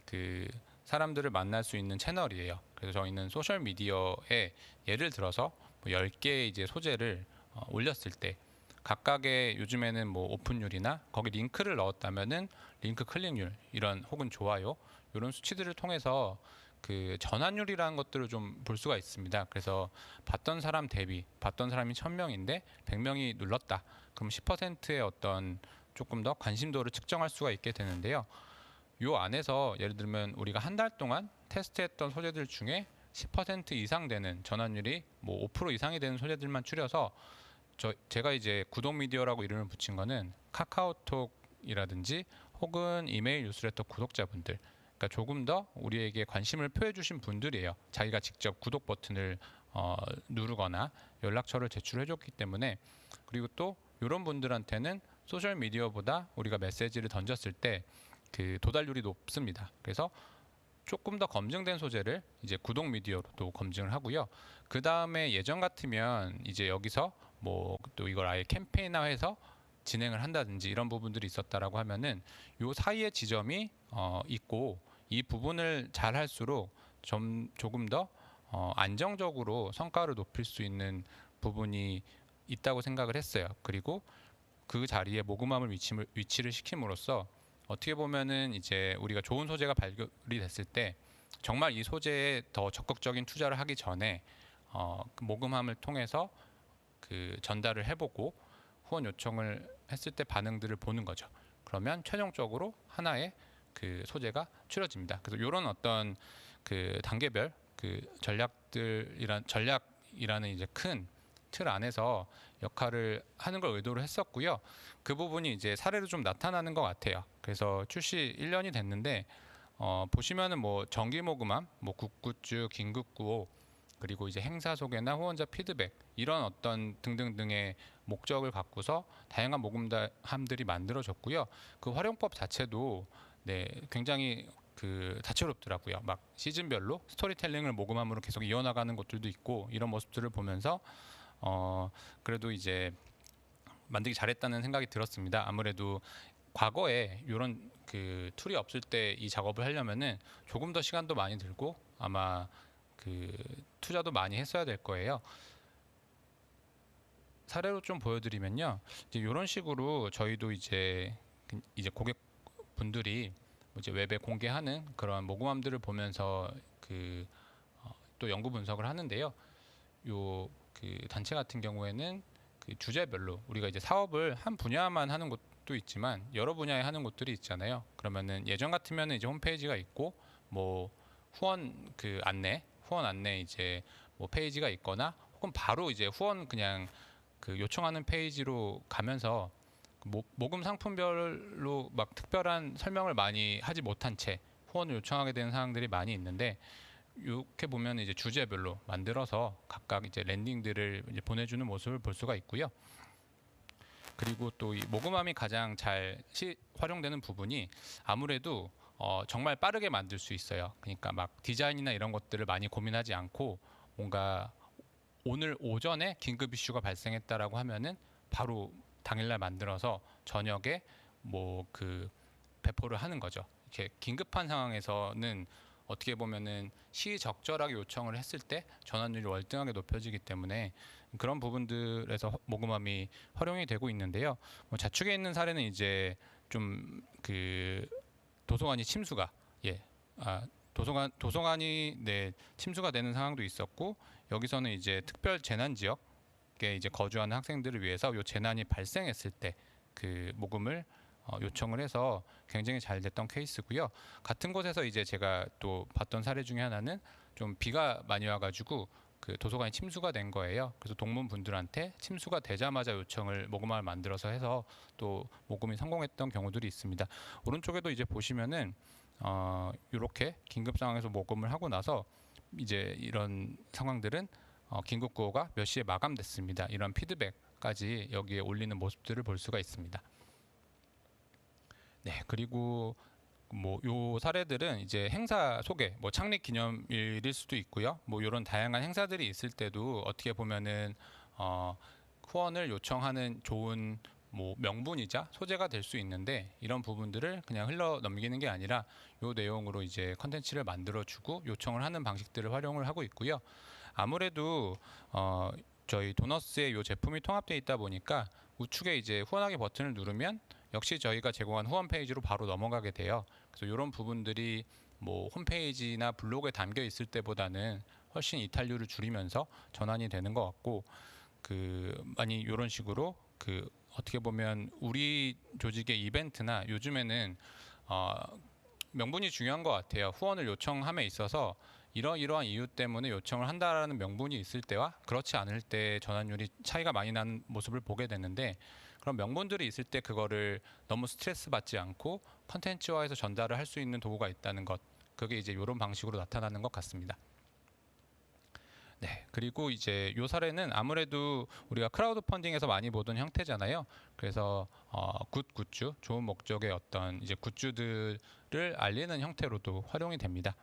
그 사람들을 만날 수 있는 채널이에요. 그래서 저희는 소셜 미디어에 예를 들어서 뭐 10개의 이제 소재를 올렸을 때 각각의 요즘에는 뭐 오픈율이나 거기 링크를 넣었다면은 링크 클릭률 이런 혹은 좋아요 이런 수치들을 통해서 그 전환율이라는 것들을 좀 볼 수가 있습니다. 그래서 봤던 사람 대비 봤던 사람이 1000명인데 100명이 눌렀다. 그럼 10%의 어떤 조금 더 관심도를 측정할 수가 있게 되는데요. 요 안에서 예를 들면 우리가 한 달 동안 테스트했던 소재들 중에 10% 이상 되는 전환율이 뭐 5% 이상이 되는 소재들만 추려서 제가 이제 구독 미디어라고 이름을 붙인 거는 카카오톡이라든지 혹은 이메일 뉴스레터 구독자분들, 그러니까 조금 더 우리에게 관심을 표해 주신 분들이에요. 자기가 직접 구독 버튼을 누르거나 연락처를 제출해 줬기 때문에. 그리고 또 이런 분들한테는 소셜 미디어보다 우리가 메시지를 던졌을 때 그 도달률이 높습니다. 그래서 조금 더 검증된 소재를 이제 구독 미디어로도 검증을 하고요. 그 다음에 예전 같으면 이제 여기서 뭐 또 이걸 아예 캠페인화해서 진행을 한다든지 이런 부분들이 있었다라고 하면은 요 사이의 지점이 있고 이 부분을 잘 할수록 조금 더 안정적으로 성과를 높일 수 있는 부분이 있다고 생각을 했어요. 그리고 그 자리에 모금함을 위치를 시킴으로써 어떻게 보면은 이제 우리가 좋은 소재가 발견이 됐을 때 정말 이 소재에 더 적극적인 투자를 하기 전에 그 모금함을 통해서 그 전달을 해보고 후원 요청을 했을 때 반응들을 보는 거죠. 그러면 최종적으로 하나의 그 소재가 추려집니다. 그래서 이런 어떤 그 단계별 그 전략이라는 이제 큰 틀 안에서 역할을 하는 걸 의도로 했었고요. 그 부분이 이제 사례로 좀 나타나는 것 같아요. 그래서 출시 1년이 됐는데 보시면은 뭐 정기 모금함, 뭐 굿굿즈, 긴급구호, 그리고 이제 행사 소개나 후원자 피드백 이런 어떤 등등등의 목적을 갖고서 다양한 모금함들이 만들어졌고요. 그 활용법 자체도 네, 굉장히 그 다채롭더라고요. 막 시즌별로 스토리텔링을 모금함으로 계속 이어나가는 것들도 있고 이런 모습들을 보면서 그래도 이제 만들기 잘했다는 생각이 들었습니다. 아무래도 과거에 이런 그 툴이 없을 때 이 작업을 하려면은 조금 더 시간도 많이 들고 아마 그 투자도 많이 했어야 될 거예요. 사례로 좀 보여드리면요, 이제 이런 식으로 저희도 이제 고객분들이 이제 웹에 공개하는 그런 모금함들을 보면서 그 또 연구 분석을 하는데요. 요 그 단체 같은 경우에는 그 주제별로 우리가 이제 사업을 한 분야만 하는 곳도 있지만 여러 분야에 하는 곳들이 있잖아요. 그러면은 예전 같으면은 이제 홈페이지가 있고 뭐 후원 안내 이제 뭐 페이지가 있거나 혹은 바로 이제 후원 그냥 그 요청하는 페이지로 가면서 모금 상품별로 막 특별한 설명을 많이 하지 못한 채 후원을 요청하게 되는 사항들이 많이 있는데 이렇게 보면 이제 주제별로 만들어서 각각 이제 랜딩들을 이제 보내주는 모습을 볼 수가 있고요. 그리고 또 이 모금함이 가장 잘 활용되는 부분이 아무래도 정말 빠르게 만들 수 있어요. 그러니까 막 디자인이나 이런 것들을 많이 고민하지 않고 뭔가 오늘 오전에 긴급 이슈가 발생했다라고 하면은 바로 당일날 만들어서 저녁에 뭐 그 배포를 하는 거죠. 이렇게 긴급한 상황에서는 어떻게 보면은 시적절하게 요청을 했을 때 전환율이 월등하게 높여지기 때문에 그런 부분들에서 모금함이 활용이 되고 있는데요. 뭐 자축에 있는 사례는 이제 좀 그 도서관이 침수가 도서관이 네, 침수가 되는 상황도 있었고 여기서는 이제 특별 재난 지역에 이제 거주하는 학생들을 위해서 요 재난이 발생했을 때 그 모금을 요청을 해서 굉장히 잘 됐던 케이스고요. 같은 곳에서 이제 제가 또 봤던 사례 중에 하나는 좀 비가 많이 와가지고 그 도서관이 침수가 된 거예요. 그래서 동문분들한테 침수가 되자마자 모금함을 만들어서 해서 또 모금이 성공했던 경우들이 있습니다. 오른쪽에도 이제 보시면은 이렇게 긴급 상황에서 모금을 하고 나서 이제 이런 상황들은 긴급 구호가 몇 시에 마감됐습니다. 이런 피드백까지 여기에 올리는 모습들을 볼 수가 있습니다. 네, 그리고 뭐 요 사례들은 이제 행사 소개, 뭐 창립 기념일일 수도 있고요. 뭐 이런 다양한 행사들이 있을 때도 어떻게 보면은 후원을 요청하는 좋은 뭐 명분이자 소재가 될 수 있는데 이런 부분들을 그냥 흘러 넘기는 게 아니라 요 내용으로 이제 컨텐츠를 만들어주고 요청을 하는 방식들을 활용을 하고 있고요. 아무래도 저희 도너스의 요 제품이 통합되어 있다 보니까 우측에 이제 후원하기 버튼을 누르면 역시 저희가 제공한 후원 페이지로 바로 넘어가게 돼요. 그래서 이런 부분들이 뭐 홈페이지나 블로그에 담겨 있을 때보다는 훨씬 이탈률을 줄이면서 전환이 되는 것 같고 많이 이런 식으로 어떻게 보면 우리 조직의 이벤트나 요즘에는 명분이 중요한 것 같아요. 후원을 요청함에 있어서 이러이러한 이유 때문에 요청을 한다라는 명분이 있을 때와 그렇지 않을 때 전환율이 차이가 많이 나는 모습을 보게 되는데 그런 명분들이 있을 때 그거를 너무 스트레스 받지 않고 컨텐츠화해서 전달을 할 수 있는 도구가 있다는 것, 그게 이제 이런 방식으로 나타나는 것 같습니다. 네, 그리고 이제 요 사례는 아무래도 우리가 크라우드 펀딩에서 많이 보던 형태잖아요. 그래서 굿굿즈, 좋은 목적의 어떤 이제 굿즈들을 알리는 형태로도 활용이 됩니다.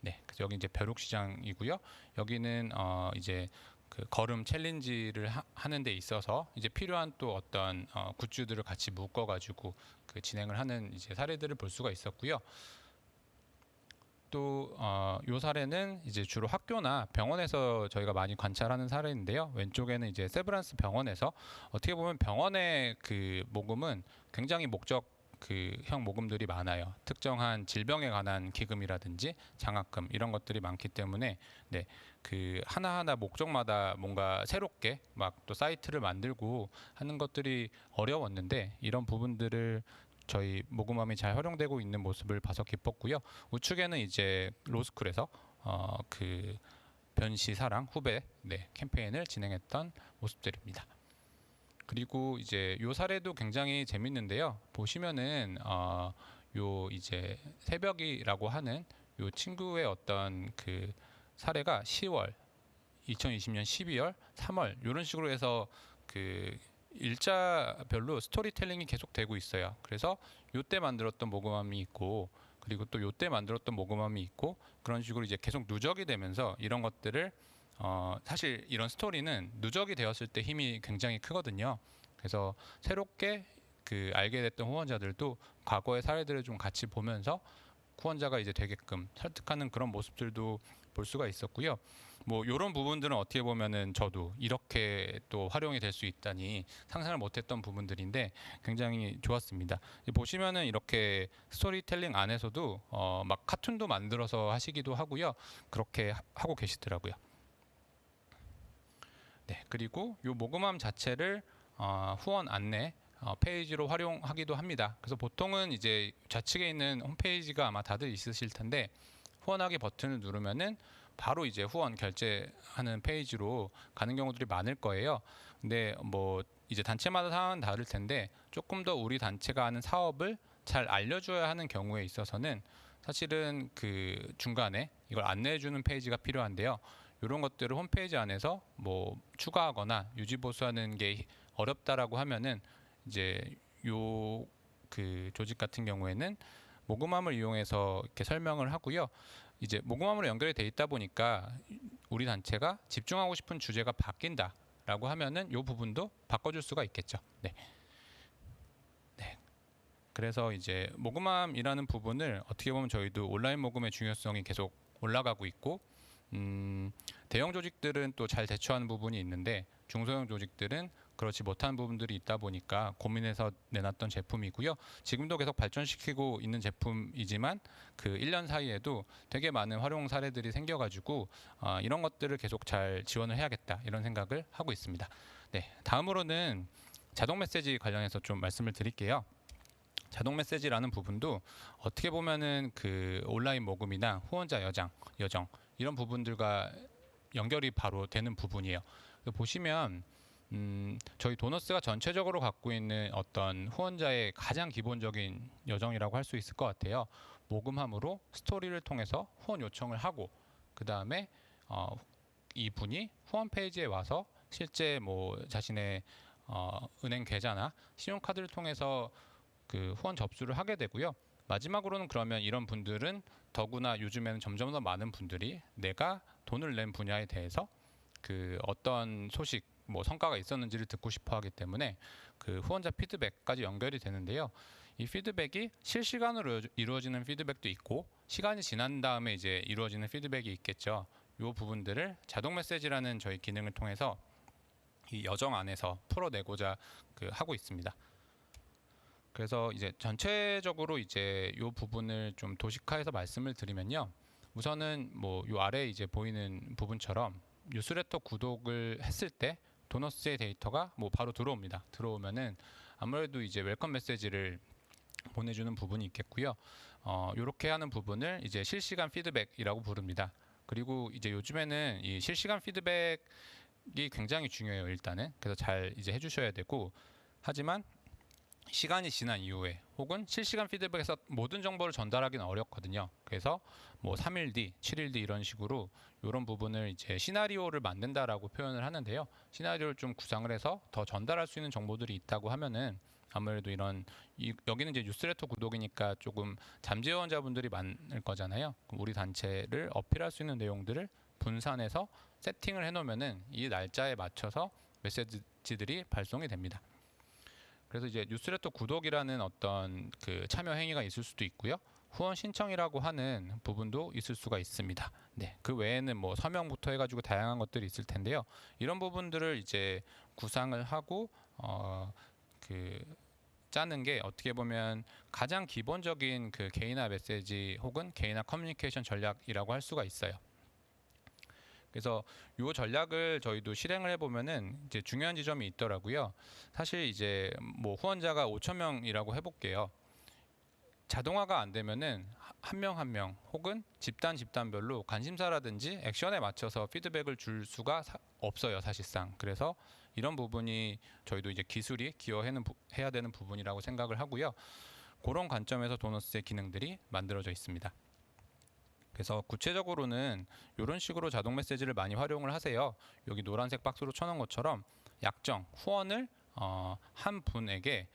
네, 그래서 여기 이제 벼룩 시장이고요. 여기는 이제 그 걸음 챌린지를 하는 데 있어서 이제 필요한 또 어떤 굿즈들을 같이 묶어 가지고 그 진행을 하는 이제 사례들을 볼 수가 있었고요. 또 요 사례는 이제 주로 학교나 병원에서 저희가 많이 관찰하는 사례인데요. 왼쪽에는 이제 세브란스 병원에서 어떻게 보면 병원의 그 모금은 굉장히 형 모금들이 많아요. 특정한 질병에 관한 기금이라든지 장학금 이런 것들이 많기 때문에 네, 그 하나하나 목적마다 뭔가 새롭게 막 또 사이트를 만들고 하는 것들이 어려웠는데 이런 부분들을 저희 모금함이 잘 활용되고 있는 모습을 봐서 기뻤고요. 우측에는 이제 로스쿨에서 그 변시 사랑 후배 네, 캠페인을 진행했던 모습들입니다. 그리고 이제 요 사례도 굉장히 재밌는데요. 보시면은 요 이제 새벽이라고 하는 요 친구의 어떤 그 사례가 10월 2020년 12월, 3월 이런 식으로 해서 그 일자별로 스토리텔링이 계속 되고 있어요. 그래서 요때 만들었던 모금함이 있고 그리고 또 요때 만들었던 모금함이 있고 그런 식으로 이제 계속 누적이 되면서 이런 것들을 사실 이런 스토리는 누적이 되었을 때 힘이 굉장히 크거든요. 그래서 새롭게 그 알게 됐던 후원자들도 과거의 사례들을 좀 같이 보면서 후원자가 이제 되게끔 설득하는 그런 모습들도 볼 수가 있었고요. 뭐 이런 부분들은 어떻게 보면은 저도 이렇게 또 활용이 될 수 있다니 상상을 못했던 부분들인데 굉장히 좋았습니다. 보시면은 이렇게 스토리텔링 안에서도 막 카툰도 만들어서 하시기도 하고요. 그렇게 하고 계시더라고요. 네, 그리고 이 모금함 자체를 후원 안내 페이지로 활용하기도 합니다. 그래서 보통은 이제 좌측에 있는 홈페이지가 아마 다들 있으실 텐데 후원하기 버튼을 누르면은 바로 이제 후원 결제하는 페이지로 가는 경우들이 많을 거예요. 근데 뭐 이제 단체마다 상황은 다를 텐데 조금 더 우리 단체가 하는 사업을 잘 알려줘야 하는 경우에 있어서는 사실은 그 중간에 이걸 안내해주는 페이지가 필요한데요. 이런 것들을 홈페이지 안에서 뭐 추가하거나 유지 보수하는 게 어렵다라고 하면은 이제 요 그 조직 같은 경우에는 모금함을 이용해서 이렇게 설명을 하고요. 이제 모금함으로 연결이 돼 있다 보니까 우리 단체가 집중하고 싶은 주제가 바뀐다라고 하면은 요 부분도 바꿔줄 수가 있겠죠. 네. 네. 그래서 이제 모금함이라는 부분을 어떻게 보면 저희도 온라인 모금의 중요성이 계속 올라가고 있고 대형 조직들은 또 잘 대처하는 부분이 있는데 중소형 조직들은 그렇지 못한 부분들이 있다 보니까 고민해서 내놨던 제품이고요. 지금도 계속 발전시키고 있는 제품이지만 그 1년 사이에도 되게 많은 활용 사례들이 생겨가지고 이런 것들을 계속 잘 지원을 해야겠다 이런 생각을 하고 있습니다. 네, 다음으로는 자동 메시지 관련해서 좀 말씀을 드릴게요. 자동 메시지라는 부분도 어떻게 보면은 그 온라인 모금이나 후원자 여정 이런 부분들과 연결이 바로 되는 부분이에요. 보시면 저희 도너스가 전체적으로 갖고 있는 어떤 후원자의 가장 기본적인 여정이라고 할 수 있을 것 같아요. 모금함으로 스토리를 통해서 후원 요청을 하고 그 다음에 이분이 후원 페이지에 와서 실제 뭐 자신의 은행 계좌나 신용카드를 통해서 그 후원 접수를 하게 되고요. 마지막으로는 그러면 이런 분들은 더구나 요즘에는 점점 더 많은 분들이 내가 돈을 낸 분야에 대해서 그 어떤 소식 뭐 성과가 있었는지를 듣고 싶어 하기 때문에 그 후원자 피드백까지 연결이 되는데요. 이 피드백이 실시간으로 이루어지는 피드백도 있고 시간이 지난 다음에 이제 이루어지는 피드백이 있겠죠. 이 부분들을 자동 메시지라는 저희 기능을 통해서 이 여정 안에서 풀어내고자 하고 있습니다. 그래서 이제 전체적으로 이제 이 부분을 좀 도식화해서 말씀을 드리면요. 우선은 뭐 이 아래 이제 보이는 부분처럼 뉴스레터 구독을 했을 때 도너스의 데이터가 뭐 바로 들어옵니다. 들어오면은 아무래도 이제 웰컴 메시지를 보내주는 부분이 있겠고요. 이렇게 하는 부분을 이제 실시간 피드백이라고 부릅니다. 그리고 이제 요즘에는 이 실시간 피드백이 굉장히 중요해요. 일단은 그래서 잘 이제 해주셔야 되고 하지만 시간이 지난 이후에 혹은 실시간 피드백에서 모든 정보를 전달하기는 어렵거든요. 그래서 뭐 3일 뒤, 7일 뒤 이런 식으로 이런 부분을 이제 시나리오를 만든다라고 표현을 하는데요. 시나리오를 좀 구상을 해서 더 전달할 수 있는 정보들이 있다고 하면은 아무래도 여기는 이제 뉴스레터 구독이니까 조금 잠재원자분들이 많을 거잖아요. 우리 단체를 어필할 수 있는 내용들을 분산해서 세팅을 해놓으면은 이 날짜에 맞춰서 메시지들이 발송이 됩니다. 그래서 이제 뉴스레터 구독이라는 어떤 그 참여 행위가 있을 수도 있고요. 후원 신청이라고 하는 부분도 있을 수가 있습니다. 네, 그 외에는 뭐 서명부터 해가지고 다양한 것들이 있을 텐데요. 이런 부분들을 이제 구상을 하고 그 짜는 게 어떻게 보면 가장 기본적인 그 개인화 메시지 혹은 개인화 커뮤니케이션 전략이라고 할 수가 있어요. 그래서 이 전략을 저희도 실행을 해보면은 이제 중요한 지점이 있더라고요. 사실 이제 뭐 후원자가 5천 명이라고 해볼게요. 자동화가 안 되면은 한 명 한 명 혹은 집단별로 관심사라든지 액션에 맞춰서 피드백을 줄 수가 없어요, 사실상. 그래서 이런 부분이 저희도 이제 기술이 기여해야 되는 부분이라고 생각을 하고요. 그런 관점에서 도너스의 기능들이 만들어져 있습니다. 그래서 구체적으로는 이런 식으로 자동 메시지를 많이 활용을 하세요. 여기 노란색 박스로 쳐놓은 것처럼 약정, 후원을 한 분에게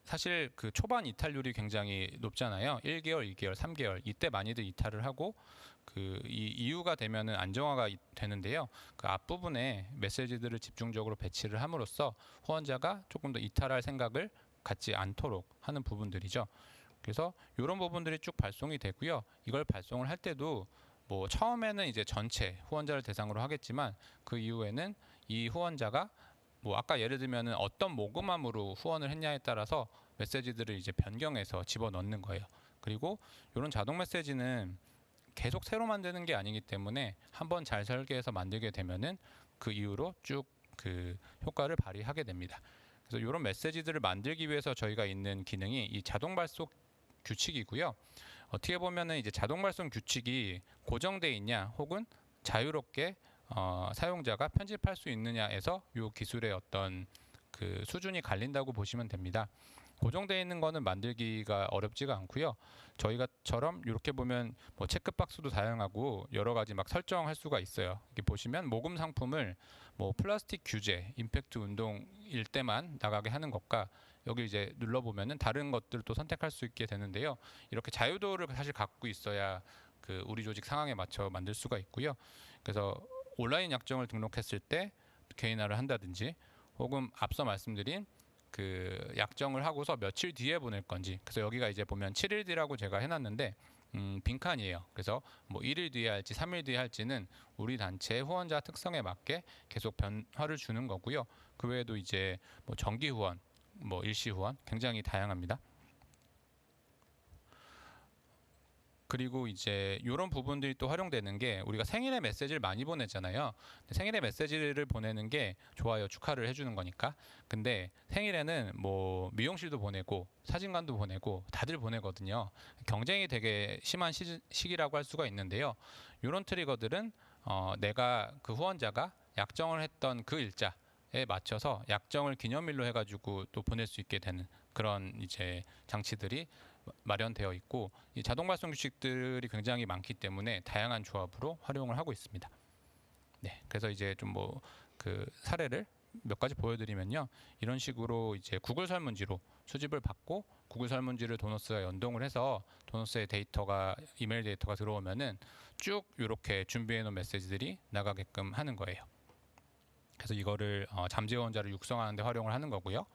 사실 그 초반 이탈률이 굉장히 높잖아요. 1개월, 2개월, 3개월 이때 많이들 이탈을 하고 그 이유가 되면은 안정화가 되는데요. 그 앞부분에 메시지들을 집중적으로 배치를 함으로써 후원자가 조금 더 이탈할 생각을 갖지 않도록 하는 부분들이죠. 그래서 이런 부분들이 쭉 발송이 되고요. 이걸 발송을 할 때도 뭐 처음에는 이제 전체 후원자를 대상으로 하겠지만 그 이후에는 이 후원자가 뭐 아까 예를 들면은 어떤 모금함으로 후원을 했냐에 따라서 메시지들을 이제 변경해서 집어넣는 거예요. 그리고 이런 자동 메시지는 계속 새로 만드는 게 아니기 때문에 한번 잘 설계해서 만들게 되면은 그 이후로 쭉 그 효과를 발휘하게 됩니다. 그래서 이런 메시지들을 만들기 위해서 저희가 있는 기능이 이 자동 발송 규칙이고요. 어떻게 보면은 이제 자동 발송 규칙이 고정돼 있냐 혹은 자유롭게 사용자가 편집할 수 있느냐에서 이 기술의 어떤 그 수준이 갈린다고 보시면 됩니다. 고정되어 있는 거는 만들기가 어렵지가 않고요. 저희가처럼 이렇게 보면 뭐 체크박스도 다양하고 여러 가지 막 설정할 수가 있어요. 이렇게 보시면 모금 상품을 뭐 플라스틱 규제, 임팩트 운동일 때만 나가게 하는 것과 여기 이제 눌러보면은 다른 것들도 선택할 수 있게 되는데요. 이렇게 자유도를 사실 갖고 있어야 그 우리 조직 상황에 맞춰 만들 수가 있고요. 그래서 온라인 약정을 등록했을 때 개인화를 한다든지 혹은 앞서 말씀드린 그 약정을 하고서 며칠 뒤에 보낼 건지 그래서 여기가 이제 보면 7일 뒤라고 제가 해놨는데 빈칸이에요. 그래서 뭐 1일 뒤에 할지 3일 뒤에 할지는 우리 단체의 후원자 특성에 맞게 계속 변화를 주는 거고요. 그 외에도 이제 뭐 정기 후원, 뭐 일시 후원 굉장히 다양합니다. 그리고 이제 이런 부분들이 또 활용되는 게 우리가 생일에 메시지를 많이 보내잖아요. 생일에 메시지를 보내는 게 좋아요, 축하를 해주는 거니까. 근데 생일에는 뭐 미용실도 보내고 사진관도 보내고 다들 보내거든요. 경쟁이 되게 심한 시기라고 할 수가 있는데요. 이런 트리거들은 내가 그 후원자가 약정을 했던 그 일자에 맞춰서 약정을 기념일로 해가지고 또 보낼 수 있게 되는 그런 이제 장치들이 마련되어 있고 이 자동 발송 규칙들이 굉장히 많기 때문에 다양한 조합으로 활용을 하고 있습니다. 네, 그래서 이제 좀 뭐 그 사례를 몇 가지 보여드리면요, 이런 식으로 이제 구글 설문지로 수집을 받고 구글 설문지를 도너스가 연동을 해서 도너스의 데이터가 이메일 데이터가 들어오면은 쭉 이렇게 준비해 놓은 메시지들이 나가게끔 하는 거예요. 그래서 이거를 잠재 후원자를 육성하는 데 활용을 하는 거고요.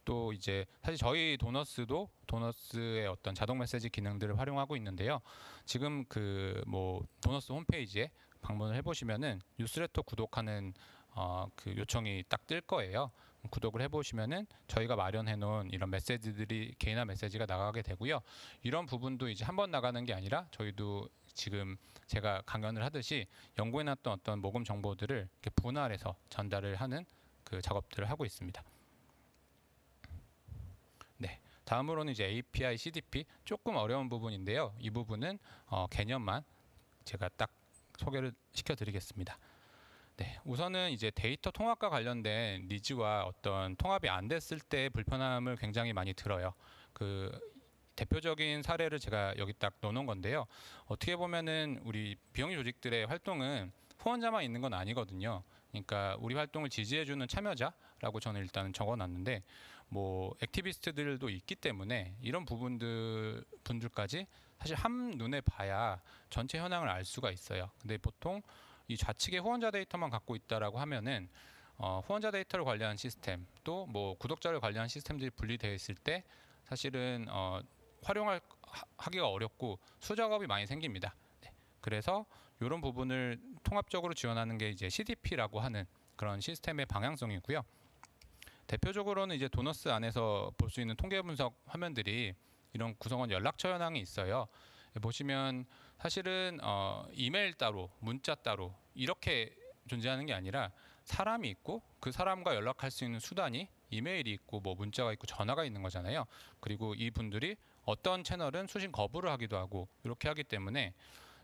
또 이제 사실 저희 도너스도 도너스의 어떤 자동 메시지 기능들을 활용하고 있는데요. 지금 그 뭐 도너스 홈페이지에 방문을 해보시면은 뉴스레터 구독하는 그 요청이 딱 뜰 거예요. 구독을 해보시면은 저희가 마련해 놓은 이런 메시지들이 개인화 메시지가 나가게 되고요. 이런 부분도 이제 한 번 나가는 게 아니라 저희도 지금 제가 강연을 하듯이 연구해놨던 어떤 모금 정보들을 이렇게 분할해서 전달을 하는 그 작업들을 하고 있습니다. 네, 다음으로는 이제 API, CDP 조금 어려운 부분인데요. 이 부분은 개념만 제가 딱 소개를 시켜드리겠습니다. 네, 우선은 이제 데이터 통합과 관련된 니즈와 어떤 통합이 안 됐을 때 불편함을 굉장히 많이 들어요. 그 대표적인 사례를 제가 여기 딱 넣어놓은 건데요. 어떻게 보면은 우리 비영리 조직들의 활동은 후원자만 있는 건 아니거든요. 그러니까 우리 활동을 지지해주는 참여자라고 저는 일단 적어놨는데 뭐 액티비스트들도 있기 때문에 이런 분들까지 사실 한 눈에 봐야 전체 현황을 알 수가 있어요. 근데 보통 이 좌측에 후원자 데이터만 갖고 있다라고 하면은 후원자 데이터를 관리하는 시스템 또 뭐 구독자를 관리하는 시스템들이 분리되어 있을 때 사실은 활용하기가 어렵고 수작업이 많이 생깁니다. 네. 그래서 이런 부분을 통합적으로 지원하는 게 이제 CDP라고 하는 그런 시스템의 방향성이고요. 대표적으로는 이제 도너스 안에서 볼 수 있는 통계 분석 화면들이 이런 구성원 연락처 현황이 있어요. 보시면 사실은 이메일 따로, 문자 따로 이렇게 존재하는 게 아니라 사람이 있고 그 사람과 연락할 수 있는 수단이 이메일이 있고 뭐 문자가 있고 전화가 있는 거잖아요. 그리고 이 분들이 어떤 채널은 수신 거부를 하기도 하고 이렇게 하기 때문에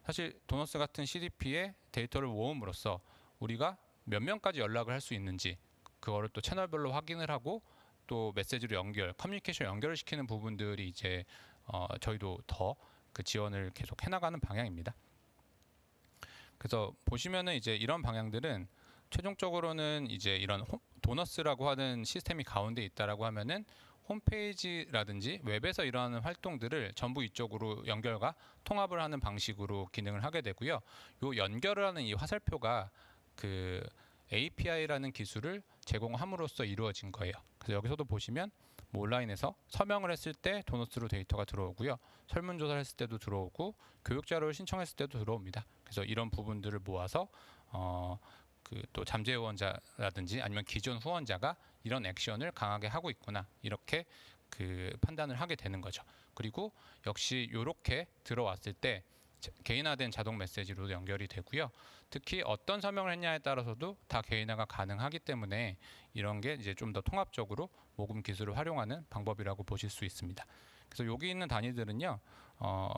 사실 도너스 같은 CDP의 데이터를 모음으로써 우리가 몇 명까지 연락을 할 수 있는지 그거를 또 채널별로 확인을 하고 또 메시지로 커뮤니케이션 연결을 시키는 부분들이 이제 저희도 더 그 지원을 계속 해나가는 방향입니다. 그래서 보시면은 이제 이런 방향들은 최종적으로는 이제 이런 도너스라고 하는 시스템이 가운데 있다라고 하면은 홈페이지라든지 웹에서 일어나는 활동들을 전부 이쪽으로 연결과 통합을 하는 방식으로 기능을 하게 되고요. 요 연결을 하는 이 화살표가 그 API라는 기술을 제공함으로써 이루어진 거예요. 그래서 여기서도 보시면 뭐 온라인에서 서명을 했을 때 도너스로 데이터가 들어오고요. 설문조사를 했을 때도 들어오고 교육자료를 신청했을 때도 들어옵니다. 그래서 이런 부분들을 모아서 그 또 잠재 후원자라든지 아니면 기존 후원자가 이런 액션을 강하게 하고 있구나 이렇게 그 판단을 하게 되는 거죠. 그리고 역시 이렇게 들어왔을 때 개인화된 자동 메시지로 연결이 되고요. 특히 어떤 서명을 했냐에 따라서도 다 개인화가 가능하기 때문에 이런 게 이제 좀 더 통합적으로 모금 기술을 활용하는 방법이라고 보실 수 있습니다. 그래서 여기 있는 단위들은요,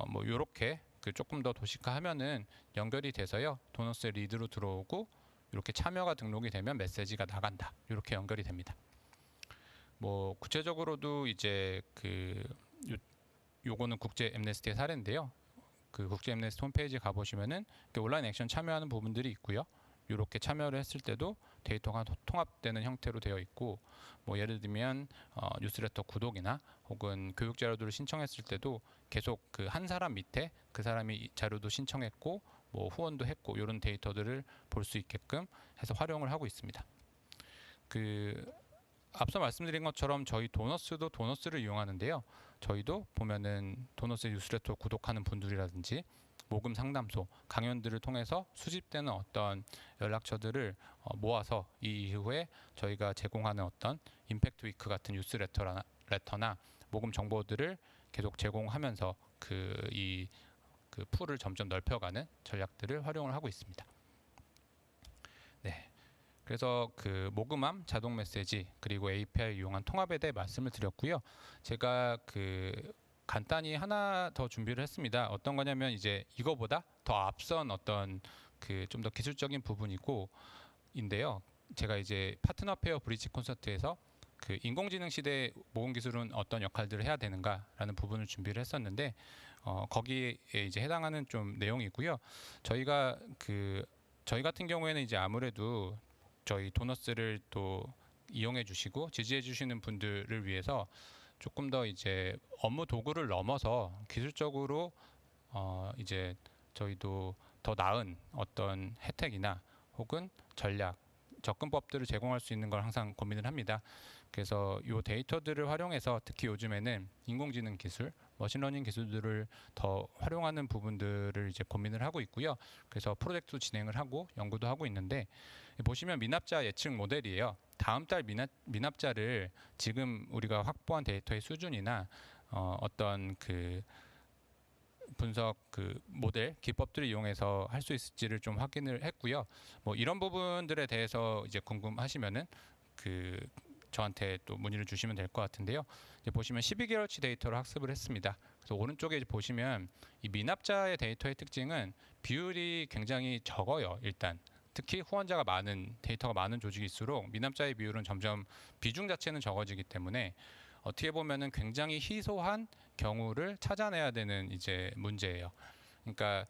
뭐 이렇게 그 조금 더 도식화하면은 연결이 돼서요, 도너스의 리드로 들어오고 이렇게 참여가 등록이 되면 메시지가 나간다. 이렇게 연결이 됩니다. 뭐 구체적으로도 이제 요거는 국제 엠네스티의 사례인데요. 그 국제 엠네스티 홈페이지 가보시면은 온라인 액션 참여하는 부분들이 있고요. 이렇게 참여를 했을 때도 데이터가 통합되는 형태로 되어 있고, 뭐 예를 들면 뉴스레터 구독이나 혹은 교육 자료들을 신청했을 때도 계속 그 한 사람 밑에 그 사람이 자료도 신청했고, 뭐 후원도 했고 이런 데이터들을 볼 수 있게끔 해서 활용을 하고 있습니다. 앞서 말씀드린 것처럼 저희 도너스도 도너스를 이용하는데요. 저희도 보면은 도너스 뉴스레터 구독하는 분들이라든지 모금 상담소, 강연들을 통해서 수집되는 어떤 연락처들을 모아서 이 이후에 저희가 제공하는 어떤 임팩트 위크 같은 뉴스레터나 모금 정보들을 계속 제공하면서 그 풀을 점점 넓혀가는 전략들을 활용을 하고 있습니다. 네. 그래서 그 모금함, 자동 메시지 그리고 API 이용한 통합에 대해 말씀을 드렸고요. 제가 간단히 하나 더 준비를 했습니다. 어떤 거냐면 이제 이거보다 더 앞선 어떤 좀 더 기술적인 부분인데요. 제가 이제 파트너 페어 브릿지 콘서트에서 인공지능 시대 모금 기술은 어떤 역할들을 해야 되는가라는 부분을 준비를 했었는데 거기에 이제 해당하는 좀 내용이고요. 저희 같은 경우에는 이제 아무래도 저희 도너스를 또 이용해 주시고 지지해 주시는 분들을 위해서 조금 더 이제 업무 도구를 넘어서 기술적으로 이제 저희도 더 나은 어떤 혜택이나 혹은 전략, 접근법들을 제공할 수 있는 걸 항상 고민을 합니다. 그래서 이 데이터들을 활용해서 특히 요즘에는 인공지능 기술, 머신러닝 기술들을 더 활용하는 부분들을 이제 고민을 하고 있고요. 그래서 프로젝트도 진행을 하고 연구도 하고 있는데 보시면 미납자 예측 모델이에요. 다음 달 미납자를 지금 우리가 확보한 데이터의 수준이나 어떤 분석 모델 기법들을 이용해서 할 수 있을지를 좀 확인을 했고요. 뭐 이런 부분들에 대해서 이제 궁금하시면은 저한테 또 문의를 주시면 될 것 같은데요. 이제 보시면 12개월치 데이터를 학습을 했습니다. 그래서 오른쪽에 이제 보시면 이 미납자의 데이터의 특징은 비율이 굉장히 적어요. 일단 특히 후원자가 많은 데이터가 많은 조직일수록 미납자의 비율은 점점 비중 자체는 적어지기 때문에 어떻게 보면은 굉장히 희소한 경우를 찾아내야 되는 이제 문제예요. 그러니까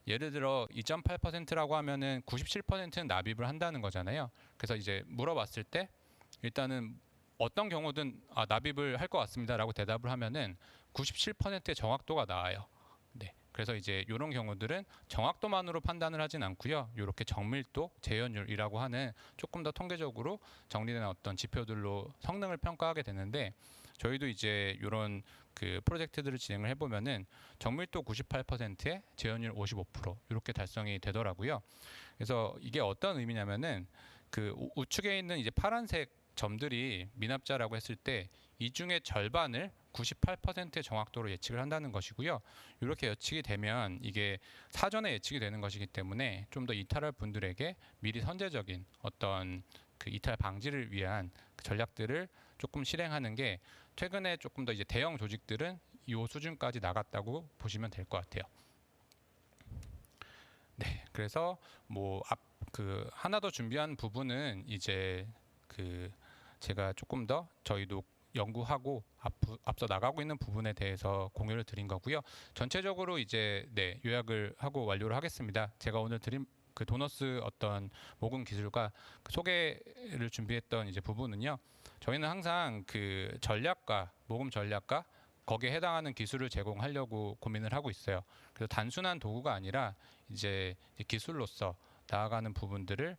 예를 들어 2.8%라고 하면은 97%는 납입을 한다는 거잖아요. 그래서 이제 물어봤을 때 일단은 어떤 경우든 납입을 할 것 같습니다라고 대답을 하면은 97%의 정확도가 나와요. 네. 그래서 이제 이런 경우들은 정확도만으로 판단을 하진 않고요. 이렇게 정밀도, 재현율이라고 하는 조금 더 통계적으로 정리된 어떤 지표들로 성능을 평가하게 되는데 저희도 이제 이런 그 프로젝트들을 진행을 해보면은 정밀도 98%에 재현율 55% 이렇게 달성이 되더라고요. 그래서 이게 어떤 의미냐면은 그 우측에 있는 이제 파란색 점들이 미납자라고 했을 때 이 중에 절반을 98%의 정확도로 예측을 한다는 것이고요. 이렇게 예측이 되면 이게 사전에 예측이 되는 것이기 때문에 좀 더 이탈할 분들에게 미리 선제적인 어떤 그 이탈 방지를 위한 그 전략들을 조금 실행하는 게 최근에 조금 더 이제 대형 조직들은 이 수준까지 나갔다고 보시면 될 것 같아요. 네, 그래서 뭐 그 하나 더 준비한 부분은 이제 그 제가 조금 더 저희도 연구하고 앞서 나가고 있는 부분에 대해서 공유를 드린 거고요. 전체적으로 이제 네, 요약을 하고 완료를 하겠습니다. 제가 오늘 드린 그 도너스 어떤 모금 기술과 그 소개를 준비했던 이제 부분은요. 저희는 항상 그 전략과 모금 전략과 거기에 해당하는 기술을 제공하려고 고민을 하고 있어요. 그래서 단순한 도구가 아니라 이제 기술로서 나아가는 부분들을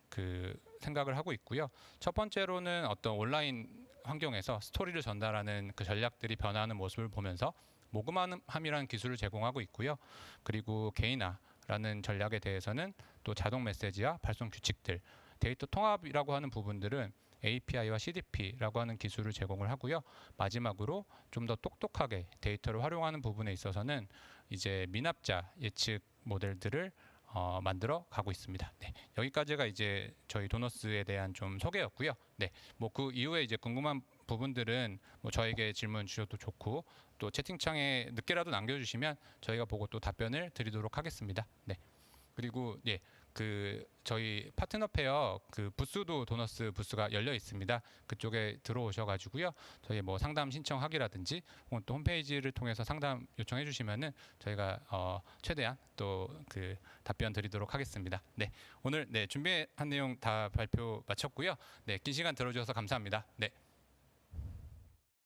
그 생각을 하고 있고요. 첫 번째로는 어떤 온라인 환경에서 스토리를 전달하는 그 전략들이 변화하는 모습을 보면서 모금함이라는 기술을 제공하고 있고요. 그리고 개인화라는 전략에 대해서는 또 자동 메시지와 발송 규칙들, 데이터 통합이라고 하는 부분들은 API와 CDP라고 하는 기술을 제공을 하고요. 마지막으로 좀 더 똑똑하게 데이터를 활용하는 부분에 있어서는 이제 미납자 예측 모델들을 만들어 가고 있습니다. 네, 여기까지가 이제 저희 도너스에 대한 좀 소개였고요. 네, 뭐 그 이후에 이제 궁금한 부분들은 뭐 저에게 질문 주셔도 좋고 또 채팅창에 늦게라도 남겨주시면 저희가 보고 또 답변을 드리도록 하겠습니다. 네, 그리고 예, 그 저희 파트너 페어 그 부스도 도너스 부스가 열려 있습니다. 그쪽에 들어오셔가지고요. 저희 뭐 상담 신청하기라든지 혹은 또 홈페이지를 통해서 상담 요청해 주시면은 저희가 최대한 또 그 답변 드리도록 하겠습니다. 네, 오늘 네 준비한 내용 다 발표 마쳤고요. 네, 긴 시간 들어주셔서 감사합니다. 네.